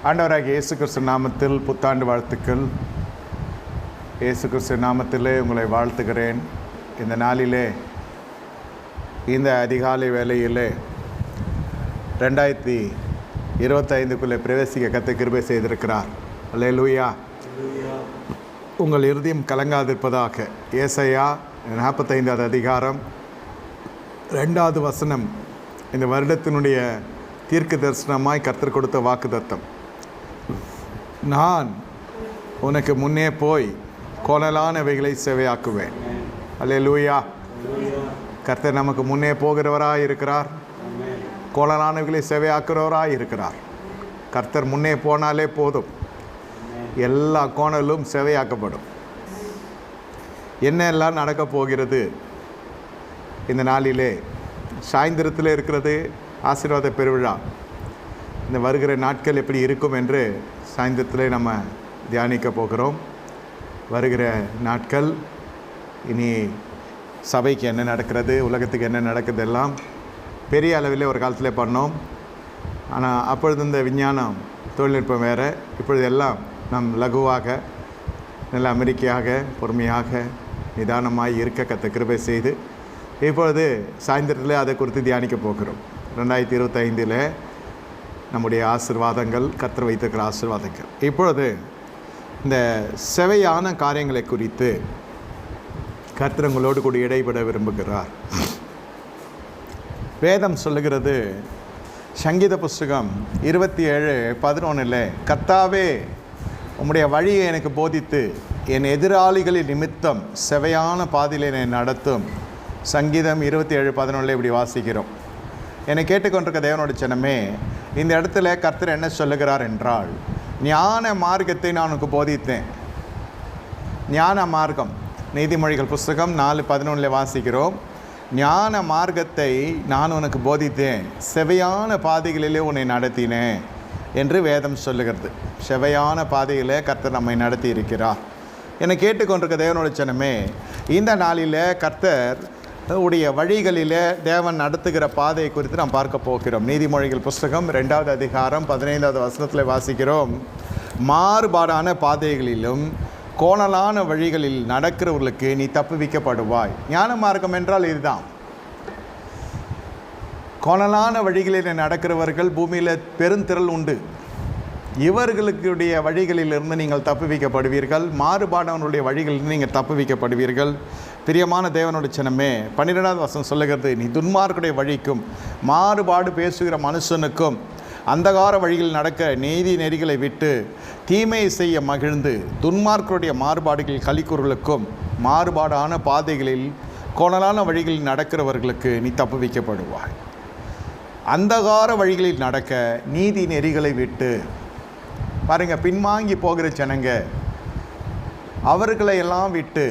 ஆண்டவராகிய இயேசு கிறிஸ்து நாமத்தில் புத்தாண்டு வாழ்த்துக்கள். இயேசு கிறிஸ்து நாமத்திலே உங்களை வாழ்த்துகிறேன். இந்த நாளிலே, இந்த அதிகாலை வேளையிலே 2025க்குள்ளே பிரவேசிக்க கர்த்தர் கிருபை செய்திருக்கிறார். அல்லேலூயா. உங்கள் இருதயம் கலங்காதிருப்பதாக. ஏசாயா 45வது அதிகாரம் 2வது வசனம் இந்த வருடத்தினுடைய தீர்க்க தரிசனமாய் கர்த்தர் கொடுத்த வாக்குத்தத்தம். நான் உனக்கு முன்னே போய் கோணலானவைகளை சேவையாக்குவேன். அல்லேலூயா. கர்த்தர் நமக்கு முன்னே போகிறவராய் இருக்கிறார். கோணலானவைகளை சேவையாக்குறவராய் இருக்கிறார். கர்த்தர் முன்னே போனாலே போதும், எல்லா கோணலும் சேவையாக்கப்படும். என்னெல்லாம் நடக்கப் போகிறது இந்த நாளிலே? சாயந்திரத்தில் இருக்கிறது ஆசீர்வாத பெருவிழா. இந்த வருகிற நாட்கள் எப்படி இருக்கும் என்று சாயந்திரத்தில் நம்ம தியானிக்க போகிறோம். வருகிற நாட்கள், இனி சபைக்கு என்ன நடக்கிறது, உலகத்துக்கு என்ன நடக்குது எல்லாம் பெரிய அளவில் ஒரு காலத்தில் பண்ணோம். ஆனால் அப்பொழுது இந்த விஞ்ஞானம் தொழில்நுட்பம் வேறு. இப்பொழுது எல்லாம் நம் லகுவாக, நல்ல அமெரிக்கையாக, பொறுமையாக, நிதானமாக இருக்க கர்த்தர் கிருபை செய்து இப்பொழுது சாயந்திரத்தில் அதை குறித்து தியானிக்க போகிறோம். 2025 நம்முடைய ஆசீர்வாதங்கள், கர்த்தர் வைத்திருக்கிற ஆசீர்வாதங்கள். இப்பொழுது இந்த செவையான காரியங்களை குறித்து கர்த்தர் உங்களோடு கூட இடைபட விரும்புகிறார். வேதம் சொல்லுகிறது, சங்கீத புஸ்தகம் 27:11, கர்த்தாவே உம்முடைய வழியை எனக்கு போதித்து என் எதிராளிகளின் நிமித்தம் செவையான பாதையில் என்னை நடத்தும். சங்கீதம் 27:11 இப்படி வாசிக்கிறோம். என்னை கேட்டுக்கொண்டிருக்க தேவனோட ஜனமே, இந்த இடத்துல கர்த்தர் என்ன சொல்லுகிறார் என்றால், ஞான மார்க்கத்தை நான் உனக்கு போதித்தேன். ஞான மார்க்கம், நீதிமொழிகள் புஸ்தகம் 4:11 வாசிக்கிறோம். ஞான மார்க்கத்தை நான் உனக்கு போதித்தேன், செவையான பாதைகளிலே உன்னை நடத்தினேன் என்று வேதம் சொல்லுகிறது. செவையான பாதையிலே கர்த்தர் நம்மை நடத்தி இருக்கிறார். என்னை கேட்டுக்கொண்டிருக்க தேவனோட ஜனமே, இந்த நாளில் கர்த்தர் உடைய வழிகளிலே தேவன் நடத்துகிற பாதையை குறித்து நாம் பார்க்க போகிறோம். நீதிமொழிகள் புஸ்தகம் 2வது அதிகாரம் 15வது வசனத்தில் வாசிக்கிறோம், மாறுபாடான பாதைகளிலும் கோணலான வழிகளில் நடக்கிறவர்களுக்கு நீ தப்புவிக்கப்படுவாய். ஞான மார்க்கம் என்றால் இதுதான். கோணலான வழிகளில் நடக்கிறவர்கள் பூமியில் பெருந்திரள் உண்டு. இவர்களுடைய வழிகளிலிருந்து நீங்கள் தப்புவிக்கப்படுவீர்கள். மாறுபாடவனுடைய வழிகளிலிருந்து நீங்கள் தப்புவிக்கப்படுவீர்கள். பிரியமான தேவனுடைய ஜனமே, 12வது வசனம் சொல்லுகிறது, நீ துன்மார்க்குடைய வழிக்கும் மாறுபாடு பேசுகிற மனுஷனுக்கும் அந்தகார வழிகளில் நடக்க நீதி நெறிகளை விட்டு தீமையை செய்ய மகிழ்ந்து துன்மார்க்குடைய மாறுபாடுகளில் கலிக்கூறுகளுக்கும் மாறுபாடான பாதைகளில் கோணலான வழிகளில் நடக்கிறவர்களுக்கு நீ தப்புவிக்கப்படுவாய். அந்தகார வழிகளில் நடக்க நீதி நெறிகளை விட்டு பாருங்கள், பின்வாங்கி போகிற ஜனங்க, அவர்களை எல்லாம் விட்டு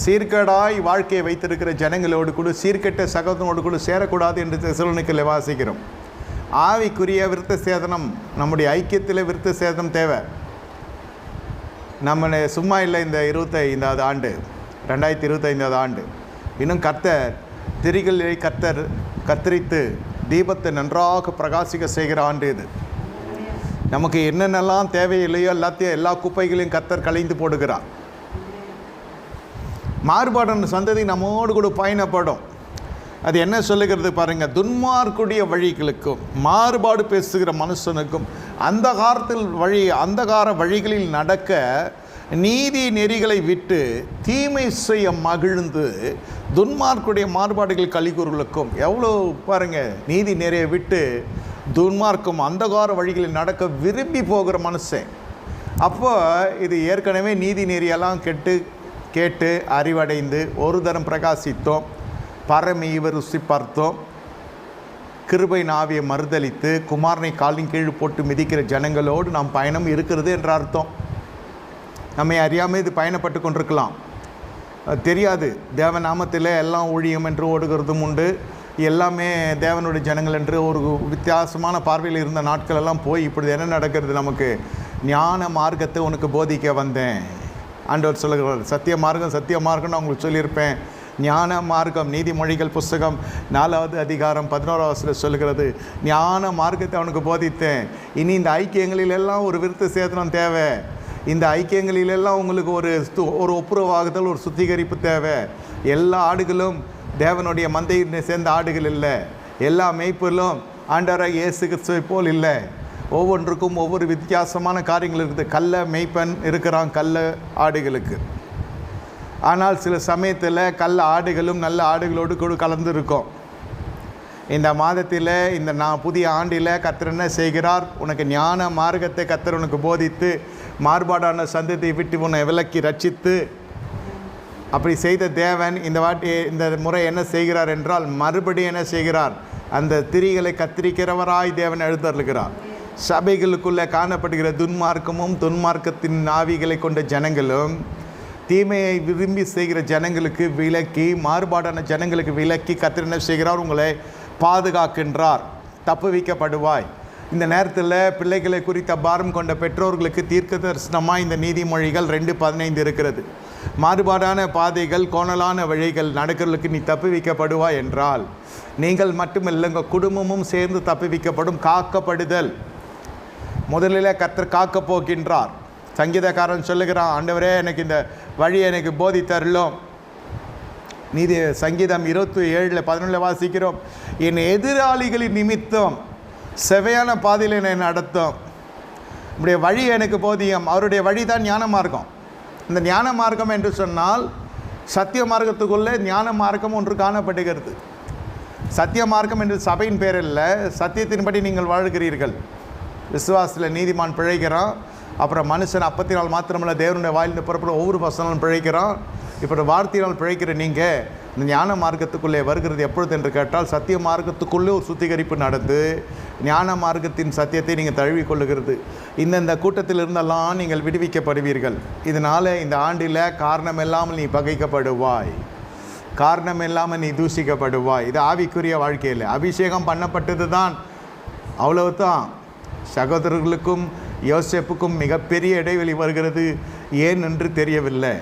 சீர்கேடாய் வாழ்க்கையை வைத்திருக்கிற ஜனங்களோடு கூட, சீர்கெட்ட சகோதரனோடு கூட சேரக்கூடாது என்று தெசலோனிக்கேயில் வாசிக்கிறோம். ஆவிக்குரிய விருத்த சேதனம், நம்முடைய ஐக்கியத்தில் விருத்த சேதனம் தேவை. நம்ம சும்மா இல்லை. இந்த 25வது ஆண்டு, 2025வது ஆண்டு, இன்னும் கர்த்தர் திரிகளை கத்தரித்து தீபத்தை நன்றாக பிரகாசிக்க செய்கிற ஆண்டு இது. நமக்கு என்னென்னலாம் தேவையில்லையோ எல்லாத்தையும், எல்லா குப்பைகளையும் கர்த்தர் களைந்து போடுகிறார். மாறுபாடான சந்ததி நம்மோடு கூட பயணப்படும். அது என்ன சொல்லுகிறது பாருங்கள், துன்மார்க்குடைய வழிகளுக்கும் மாறுபாடு பேசுகிற மனுஷனுக்கும் அந்தகார வழிகளில் நடக்க நீதி நெறிகளை விட்டு தீமை செய்ய மகிழ்ந்து துன்மார்க்குடைய மாறுபாடுகள் கலிக்கூறுகளுக்கும். எவ்வளோ பாருங்கள், நீதி நெறியை விட்டு துன்மார்க்கும் அந்தகார வழிகளில் நடக்க விரும்பி போகிற மனுஷன். அப்போ இது ஏற்கனவே நீதி நெறியெல்லாம் கேட்டு அறிவடைந்து ஒரு தரம் பிரகாசித்தோம், பரமீவ ருசி பார்த்தோம், கிருபை நாவியை மறுதளித்து குமாரனை காலின் கீழ் போட்டு மிதிக்கிற ஜனங்களோடு நாம் பயணம் இருக்கிறது என்ற அர்த்தம். நம்மை அறியாமல் இது பயணப்பட்டு கொண்டிருக்கலாம், தெரியாது. தேவ நாமத்தில் எல்லாம் ஊழியம் என்று ஓடுகிறதும் உண்டு, எல்லாமே தேவனுடைய ஜனங்கள் என்று ஒரு வித்தியாசமான பார்வையில் இருந்த நாட்கள் எல்லாம் போய் இப்படி என்ன நடக்கிறது? நமக்கு ஞான மார்க்கத்தை உனக்கு போதிக்க வந்தேன். ஆண்டவர் சொல்லுகிறார், சத்திய மார்க்கம் நான் உங்களுக்கு சொல்லியிருப்பேன், ஞான மார்க்கம். நீதிமொழிகள் புஸ்தகம் 4வது அதிகாரம் 11வது சொல்கிறது, ஞான மார்க்கத்தை அவனுக்கு போதித்தேன். இனி இந்த ஐக்கியங்களிலெல்லாம் ஒரு விருத்த சேதனம் தேவை. இந்த ஐக்கியங்களிலெல்லாம் உங்களுக்கு ஒரு ஒப்புரவாகுதல், ஒரு சுத்திகரிப்பு தேவை. எல்லா ஆடுகளும் தேவனுடைய மந்தையை சேர்ந்த ஆடுகள் இல்லை. எல்லா மேய்ப்பலும் ஆண்டவராகிய இயேசு கிறிஸ்துவை போல் இல்லை. ஒவ்வொன்றுக்கும் ஒவ்வொரு வித்தியாசமான காரியங்கள் இருக்குது. கள்ள மேய்ப்பன் இருக்கிறான் கள்ள ஆடுகளுக்கு. ஆனால் சில சமயத்தில் கள்ள ஆடுகளும் நல்ல ஆடுகளோடு கூட கலந்து இருக்கும். இந்த மாதத்தில் இந்த புதிய ஆண்டில் கர்த்தர் என்ன செய்கிறார்? உனக்கு ஞான மார்க்கத்தை கர்த்தர் உனக்கு போதித்து மாறுபாடான சந்ததியை விட்டு உன்னை விலக்கி ரட்சித்து, அப்படி செய்த தேவன் இந்த முறை என்ன செய்கிறார் என்றால், மறுபடியும் என்ன செய்கிறார்? அந்த திரிகளை கத்திரிக்கிறவராய் தேவன் எழுந்தருளுகிறார். சபைகளுக்குள்ளே காணப்படுகிற துன்மார்க்கமும் துன்மார்க்கத்தின் ஆவிகளை கொண்ட ஜனங்களும் தீமையை விரும்பி செய்கிற ஜனங்களுக்கு விலக்கி, மாறுபாடான ஜனங்களுக்கு விலக்கி கர்த்தர் என்ன செய்கிறார்? உங்களை பாதுகாக்கின்றார். தப்புவிக்கப்படுவாய். இந்த நேரத்தில் பிள்ளைகளை குறித்த பாரம் கொண்ட பெற்றோர்களுக்கு தீர்க்க தரிசனமாக இந்த நீதிமொழிகள் 2:15 இருக்கிறது. மாறுபாடான பாதைகள், கோணலான வழிகள் நடக்கிறதுக்கு நீ தப்புவிக்கப்படுவாய் என்றால், நீங்கள் மட்டுமில்லை, உங்கள் குடும்பமும் சேர்ந்து தப்புவிக்கப்படும். காக்கப்படுதல். முதலில் கர்த்தர் காக்க போகின்றார். சங்கீதக்காரன் சொல்லுகிறான், ஆண்டவரே எனக்கு இந்த வழியை எனக்கு போதித்தருளும். சங்கீதம் 27:11 வாசிக்கிறோம், என் எதிராளிகளின் நிமித்தம் செவையான பாதையில் என்னை நடத்தும். நம்முடைய வழி எனக்கு போதியம். அவருடைய வழி தான் ஞான மார்க்கம். இந்த ஞான மார்க்கம் என்று சொன்னால், சத்திய மார்க்கத்துக்குள்ளே ஞான மார்க்கம் ஒன்று காணப்படுகிறது. சத்திய மார்க்கம் என்று சபையின் பேர் இல்லை, சத்தியத்தின்படி நீங்கள் வாழ்கிறீர்கள். விசுவாசத்தில் நீதிமான் பிழைக்கிறான். அப்புறம் மனுஷன் அப்பத்தினால் மாத்திரமல்ல, தேவனுடைய வாயிலிருந்து புறப்பட ஒவ்வொரு வசனமும் பிழைக்கிறான். இப்போ வார்த்தையினால் பிழைக்கிற நீங்கள் இந்த ஞான மார்க்கத்துக்குள்ளே வருகிறது எப்பொழுது என்று கேட்டால், சத்திய மார்க்கத்துக்குள்ளே ஒரு சுத்திகரிப்பு நடந்து ஞான மார்க்கத்தின் சத்தியத்தை நீங்கள் தழுவி கொள்ளுகிறது. இந்த கூட்டத்தில் இருந்தெல்லாம் நீங்கள் விடுவிக்கப்படுவீர்கள். இதனால் இந்த ஆண்டில் காரணம் இல்லாமல் நீ பகைக்கப்படுவாய், காரணம் இல்லாமல் நீ தூஷிக்கப்படுவாய். இது ஆவிக்குரிய வாழ்க்கையில் அபிஷேகம் பண்ணப்பட்டது தான், அவ்வளவுதான். சகோதரர்களுக்கும் யோசேப்புக்கும் மிகப்பெரிய இடைவெளி வருகிறது. ஏன் என்று தெரியவில்லை.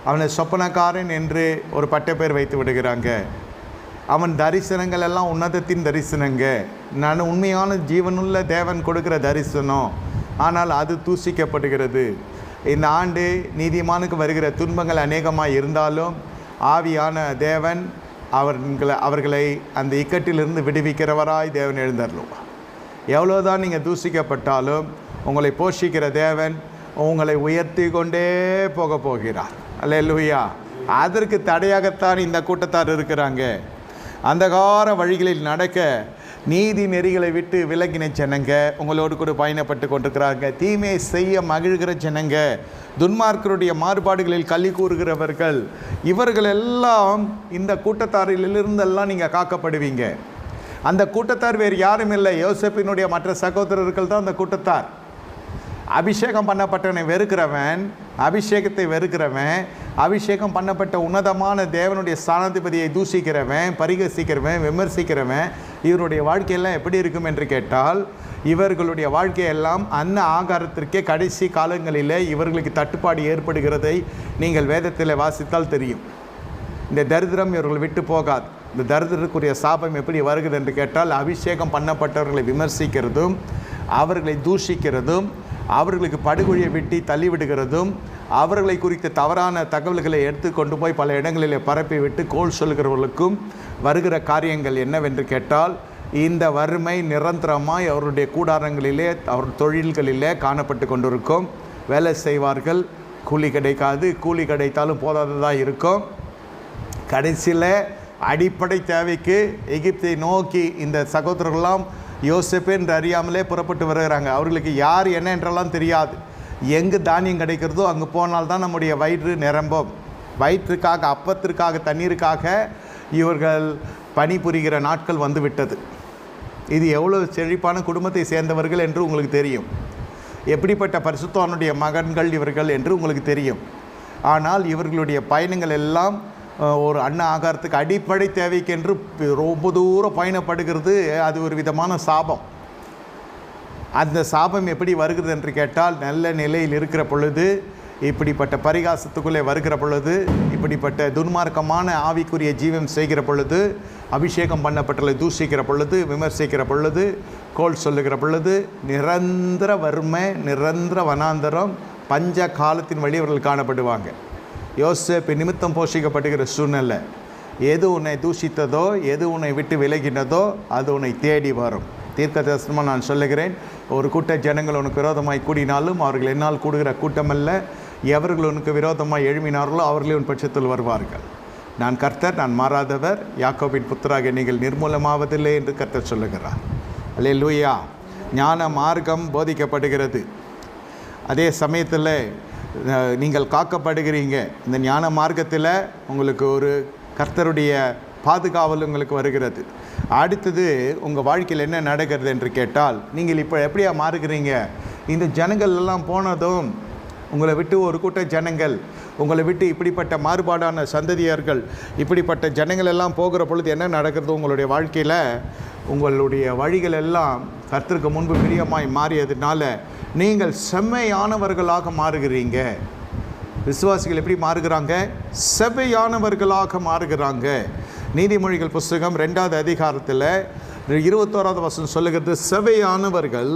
அவனை சொப்பனக்காரன் என்று ஒரு பட்டப்பேர் வைத்து விடுகிறாங்க. அவன் தரிசனங்கள் எல்லாம் உன்னதத்தின் தரிசனங்க, நான் உண்மையான ஜீவனுள்ள தேவன் கொடுக்கிற தரிசனம். ஆனால் அது தூசிக்கப்படுகிறது. இந்த ஆண்டு நீதிமானுக்கு வருகிற துன்பங்கள் அநேகமாக இருந்தாலும் ஆவியான தேவன் அவர்களை அந்த இக்கட்டிலிருந்து விடுவிக்கிறவராய் தேவன் எழுந்தருளுவார். எவ்வளோதான் நீங்கள் தூசிக்கப்பட்டாலும் உங்களை போஷிக்கிற தேவன் உங்களை உயர்த்தி கொண்டே போகிறார். அல்லேலூயா. அதற்கு தடையாகத்தான் இந்த கூட்டத்தார் இருக்கிறாங்க. அந்தகார வழிகளில் நடக்க நீதி நெறிகளை விட்டு விலகின ஜனங்க உங்களோடு கூட பயணப்பட்டு கொண்டிருக்கிறாங்க. தீமையை செய்ய மகிழ்கிற ஜனங்க, துன்மார்க்கருடைய மாறுபாடுகளில் கள்ளி கூறுகிறவர்கள், இவர்கள் எல்லாம் இந்த கூட்டத்தாரிலிருந்தெல்லாம் நீங்கள் காக்கப்படுவீங்க. அந்த கூட்டத்தார் வேறு யாரும் இல்லை, யோசேப்பினுடைய மற்ற சகோதரர்கள் தான் அந்த கூட்டத்தார். அபிஷேகம் பண்ணப்பட்டவனை வெறுக்கிறவன், அபிஷேகத்தை வெறுக்கிறவன், அபிஷேகம் பண்ணப்பட்ட உன்னதமான தேவனுடைய ஸ்தானாதிபதியை தூஷிக்கிறவன், பரிகசிக்கிறவன், விமர்சிக்கிறவன், இவருடைய வாழ்க்கையெல்லாம் எப்படி இருக்கும் என்று கேட்டால், இவர்களுடைய வாழ்க்கையெல்லாம் அன்ன ஆகாரத்திற்கே கடைசி காலங்களில் இவர்களுக்கு தட்டுப்பாடு ஏற்படுகிறதை நீங்கள் வேதத்தில் வாசித்தால் தெரியும். இந்த தரித்திரம் இவர்கள் விட்டு போகாது. இந்த தரித்திரத்துக்குரிய சாபம் எப்படி வருகிறது என்று கேட்டால், அபிஷேகம் பண்ணப்பட்டவர்களை விமர்சிக்கிறதும், அவர்களை தூஷிக்கிறதும், அவர்களுக்கு படுகொழியை வெட்டி தள்ளிவிடுகிறதும், அவர்களை குறித்த தவறான தகவல்களை எடுத்து கொண்டு போய் பல இடங்களில் பரப்பி விட்டு கோல் சொல்கிறவர்களுக்கும் வருகிற காரியங்கள் என்னவென்று கேட்டால், இந்த வறுமை நிரந்தரமாய் அவருடைய கூடாரங்களிலே, அவர் தொழில்களிலே காணப்பட்டு கொண்டிருக்கும். வேலை செய்வார்கள், கூலி கிடைக்காது, கூலி கிடைத்தாலும் போதாததாக இருக்கும். கடைசியில் அடிப்படை தேவைக்கு எகிப்தை நோக்கி இந்த சகோதரர்கள்லாம் யோசேப்பு என்று அறியாமலே புறப்பட்டு வருகிறாங்க. அவர்களுக்கு யார் என்ன என்றெல்லாம் தெரியாது. எங்கு தானியம் கிடைக்கிறதோ அங்கே போனால்தான் நம்முடைய வயிறு நிரம்பும். வயிற்றுக்காக, அப்பத்திற்காக, தண்ணீருக்காக இவர்கள் பணிபுரிகிற நாட்கள் வந்துவிட்டது. இது எவ்வளோ செழிப்பான குடும்பத்தை சேர்ந்தவர்கள் என்று உங்களுக்கு தெரியும். எப்படிப்பட்ட பரிசுத்தவானுடைய மகன்கள் இவர்கள் என்று உங்களுக்கு தெரியும். ஆனால் இவர்களுடைய பயணங்கள் எல்லாம் ஒரு அன்ன ஆகாரத்துக்கு அடிப்படை தேவைக்கென்று ரொம்ப தூரம் பயணப்படுகிறது. அது ஒரு விதமான சாபம். அந்த சாபம் எப்படி வருகிறது என்று கேட்டால், நல்ல நிலையில் இருக்கிற பொழுது இப்படிப்பட்ட பரிகாசத்துக்குள்ளே வருகிற பொழுது, இப்படிப்பட்ட துன்மார்க்கமான ஆவிக்குரிய ஜீவம் செய்கிற பொழுது, அபிஷேகம் பண்ணப்பட்டலை தூஷிக்கிற பொழுது, விமர்சிக்கிற பொழுது, கோல் சொல்லுகிற பொழுது, நிரந்தர வறுமை, நிரந்தர வனாந்தரம், பஞ்ச காலத்தின் வழி அவர்கள் காணப்படுவாங்க. யோசேப்பு நிமித்தம் போஷிக்கப்படுகிற சூழ்நிலை. எது உன்னை தூஷித்ததோ, எது உன்னை விட்டு விலகினதோ அது உன்னை தேடி வரும். தீர்க்க தரிசனமாக நான் சொல்லுகிறேன், ஒரு கூட்ட ஜனங்கள் உனக்கு விரோதமாய் கூடினாலும் அவர்கள் என்னால் கூடுகிற கூட்டமல்ல, எவர்கள் உனக்கு விரோதமாய் எழுமினார்களோ அவர்களே உன் பட்சத்தில் வருவார்கள். நான் கர்த்தர், நான் மாறாதவர், யாக்கோபின் புத்தராக நீங்கள் நிர்மூலமாவதில்லை என்று கர்த்தர் சொல்லுகிறார். அல்லேலூயா. ஞான மார்க்கம் போதிக்கப்படுகிறது. அதே சமயத்தில் நீங்கள் காக்கப்படுகிறீங்க. இந்த ஞான மார்க்கத்தில் உங்களுக்கு ஒரு கர்த்தருடைய பாதுகாவல் உங்களுக்கு வருகிறது. அடுத்தது உங்கள் வாழ்க்கையில் என்ன நடக்கிறது என்று கேட்டால், நீங்கள் இப்போ எப்படியா மாறுகிறீங்க? இந்த ஜனங்கள் எல்லாம் போனதும் உங்களை விட்டு ஒரு கூட்ட ஜனங்கள், உங்களை விட்டு இப்படிப்பட்ட மாறுபாடான சந்ததியர்கள், இப்படிப்பட்ட ஜனங்கள் எல்லாம் போகிற பொழுது என்ன நடக்கிறது? உங்களுடைய வாழ்க்கையில் உங்களுடைய வழிகள் எல்லாம் கர்த்தருக்கு முன்பு பிரியமாய் மாறியதுனால நீங்கள் செம்மையானவர்களாக மாறுகிறீங்க. விசுவாசிகள் எப்படி மாறுகிறாங்க? செவ்வையானவர்களாக மாறுகிறாங்க. நீதிமொழிகள் புஸ்தகம் 2வது அதிகாரத்தில் 21வது வசனம் சொல்லுகிறது, செவ்வையானவர்கள்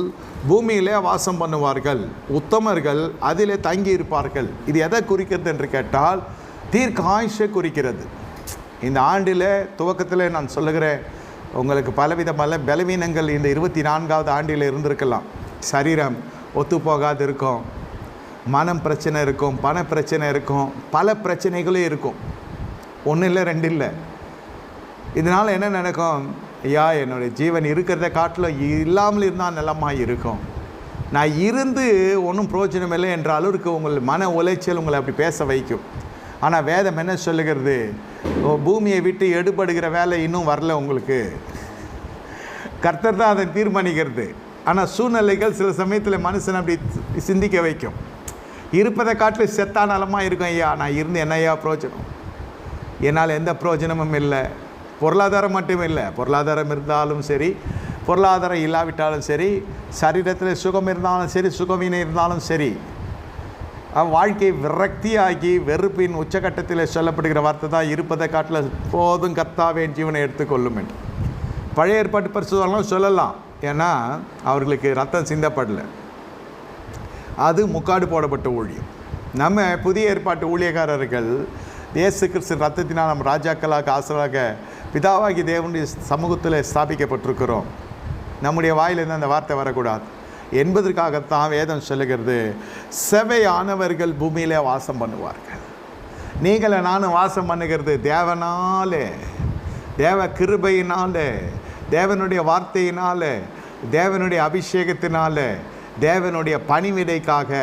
பூமியிலே வாசம் பண்ணுவார்கள், உத்தமர்கள் அதிலே தங்கி இருப்பார்கள். இது எதை குறிக்கிறது என்று கேட்டால், தீர்க்காயுஷை குறிக்கிறது. இந்த ஆண்டில் துவக்கத்தில் நான் சொல்லுகிறேன், உங்களுக்கு பலவிதமான பலவீனங்கள் இந்த 24வது ஆண்டில் இருந்திருக்கலாம். சரீரம் ஒத்துப்போகாது இருக்கும், மனம் பிரச்சனை இருக்கும், பண பிரச்சனை இருக்கும், பல பிரச்சனைகளும் இருக்கும். ஒன்றும் இல்லை, ரெண்டு இல்லை. இதனால் என்ன நடக்கும்? ஐயா, என்னுடைய ஜீவன் இருக்கிறத காட்டில் இல்லாமல் இருந்தால் நலமாக இருக்கும், நான் இருந்து ஒன்றும் பிரயோஜனம் இல்லை என்ற அளவுக்கு உங்கள் மன உளைச்சல் உங்களை அப்படி பேச வைக்கும். ஆனால் வேதம் என்ன சொல்லுகிறது? பூமியை விட்டு எடுபடுகிற வேலை இன்னும் வரல உங்களுக்கு. கர்த்தர் தான் அதை தீர்மானிக்கிறது. ஆனால் சூழ்நிலைகள் சில சமயத்தில் மனுஷன் அப்படி சிந்திக்க வைக்கும். இருப்பதை காட்டில் செத்தா நலமாக இருக்கும். ஐயா, நான் இருந்து என்னையா பிரயோஜனம்? என்னால் எந்த பிரயோஜனமும் இல்லை. பொருளாதாரம் மட்டும் இல்லை, பொருளாதாரம் இருந்தாலும் சரி, பொருளாதாரம் இல்லாவிட்டாலும் சரி, சரீரத்தில் சுகம் இருந்தாலும் சரி, சுகவீனம் இருந்தாலும் சரி, வாழ்க்கை விரக்தியாகி வெறுப்பின் உச்சகட்டத்தில் சொல்லப்படுகிற வார்த்தை தான், இருப்பதை காட்டில் போதும் கர்த்தாவே என் ஜீவனை எடுத்துக்கொள்ளும் என்று. பழைய ஏற்பாட்டு பரிசுத்தவான்களும் சொல்லலாம், ஏன்னா அவர்களுக்கு ரத்தம் சிந்தப்படலை, அது முக்காடு போடப்பட்ட ஊழியம். நம்ம புதிய ஏற்பாட்டு ஊழியக்காரர்கள் இயேசு கிறிஸ்து ரத்தத்தினால் நம்ம ராஜாக்களாக ஆசராக பிதாவாகி தேவனுடைய சமூகத்தில் ஸ்தாபிக்கப்பட்டிருக்கிறோம். நம்முடைய வாயிலிருந்து அந்த வார்த்தை வரக்கூடாது என்பதற்காகத்தான் வேதம் சொல்லுகிறது, செவையானவர்கள் பூமியிலே வாசம் பண்ணுவார்கள். நீங்கள நானும் வாசம் பண்ணுகிறது தேவனாலே, தேவ கிருபையினாலே, தேவனுடைய வார்த்தையினாலே, தேவனுடைய அபிஷேகத்தினால, தேவனுடைய பணிவிடைக்காக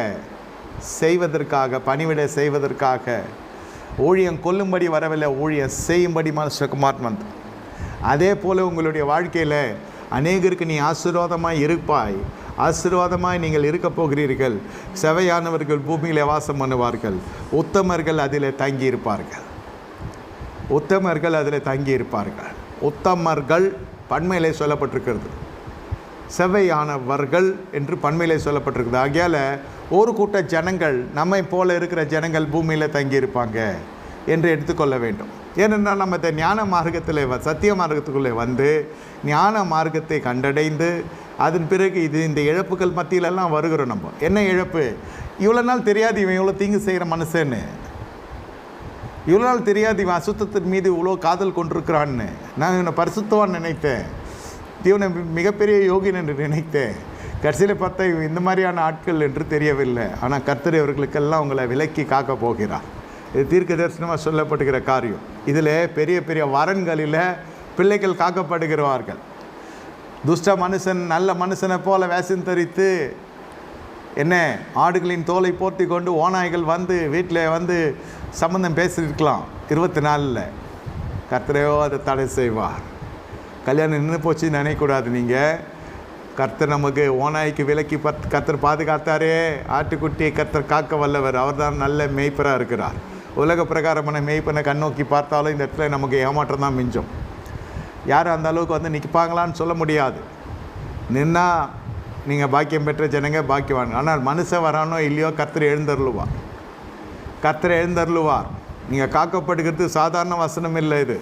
செய்வதற்காக, பணிவிடை செய்வதற்காக. ஊழியம் கொல்லும்படி வரவில்லை, ஊழியம் செய்யும்படி மனுஷகுமார் வந்தார். அதே போல் உங்களுடைய வாழ்க்கையில் அநேகருக்கு நீ ஆசீர்வாதமாய் இருப்பாய், ஆசீர்வாதமாய் நீங்கள் இருக்க போகிறீர்கள். செவையானவர்கள் பூமியிலே வாசம் பண்ணுவார்கள், உத்தமர்கள் அதில் தங்கியிருப்பார்கள். உத்தமர்கள் அதில் தங்கியிருப்பார்கள். உத்தமர்கள் பன்மையிலே சொல்லப்பட்டிருக்கிறது, செவ்வையானவர்கள் என்று பன்மையிலே சொல்லப்பட்டிருக்குது. ஆகையால் ஒரு கூட்ட ஜனங்கள் நம்மை போல இருக்கிற ஜனங்கள் பூமியில் தங்கியிருப்பாங்க என்று எடுத்துக்கொள்ள வேண்டும். ஏனென்றால் நம்ம இந்த ஞான மார்க்கத்தில் சத்திய மார்க்கத்துக்குள்ளே வந்து ஞான மார்க்கத்தை கண்டடைந்து அதன் பிறகு இந்த இழப்புகள் மத்தியிலெல்லாம் வருகிறோம். நம்ம என்ன இழப்பு? இவ்வளோ நாள் தெரியாது இவன் இவ்வளோ தீங்கு செய்கிற மனுஷன்னு, இவ்வளோ நாள் தெரியாது இவன் அசுத்தத்தின் மீது இவ்வளோ காதல் கொண்டிருக்கிறான்னு. நான் இவனை பரிசுத்தவான் நினைத்தேன், இவனை மிகப்பெரிய யோகின் என்று நினைத்தேன். கடைசியில் பார்த்தா இந்த மாதிரியான ஆட்கள் என்று தெரியவில்லை. ஆனால் கர்த்தர் அவர்களுக்கெல்லாம் உங்களை விலக்கி காக்க போகிறார். இது தீர்க்க தரிசனமாக சொல்லப்படுகிற காரியம். இதில் பெரிய பெரிய வரன்களில் பிள்ளைகள் காக்கப்படுகிறார்கள். துஷ்ட மனுஷன் நல்ல மனுஷனை போல வேஷம் தரித்து என்ன ஆடுகளின் தோலை போர்த்தி கொண்டு ஓநாய்கள் வந்து வீட்டில் வந்து சம்பந்தம் பேசியிருக்கலாம் 24. கர்த்தரையோ அதை தடை செய்வார். கல்யாணம் நின்று போச்சு நினைக்கக்கூடாது. நீங்கள் கர்த்தர் நமக்கு ஓநாய்க்கு விலக்கி கர்த்தர் பாதுகாத்தாரே, ஆட்டுக்குட்டியை கர்த்தர் காக்க வல்லவர். அவர் தான் நல்ல மேய்ப்பராக இருக்கிறார். உலக பிரகாரமான மேய்ப்பனை கண்ணோக்கி பார்த்தாலும் இந்த இடத்துல நமக்கு ஏமாற்றம் தான் மிஞ்சும். யாரும் அந்த அளவுக்கு வந்து நிற்பாங்களான்னு சொல்ல முடியாது. நின்னா நீங்கள் பாக்கியம் பெற்ற ஜனங்க பாக்கியவான். ஆனால் மனுஷன் வரானோ இல்லையோ கர்த்தர் எழுந்தருளுவான். கர்த்தர் எழுந்தருளுவார். நீங்கள் காக்கப்படுகிறது சாதாரண வசனம் இல்லை. இது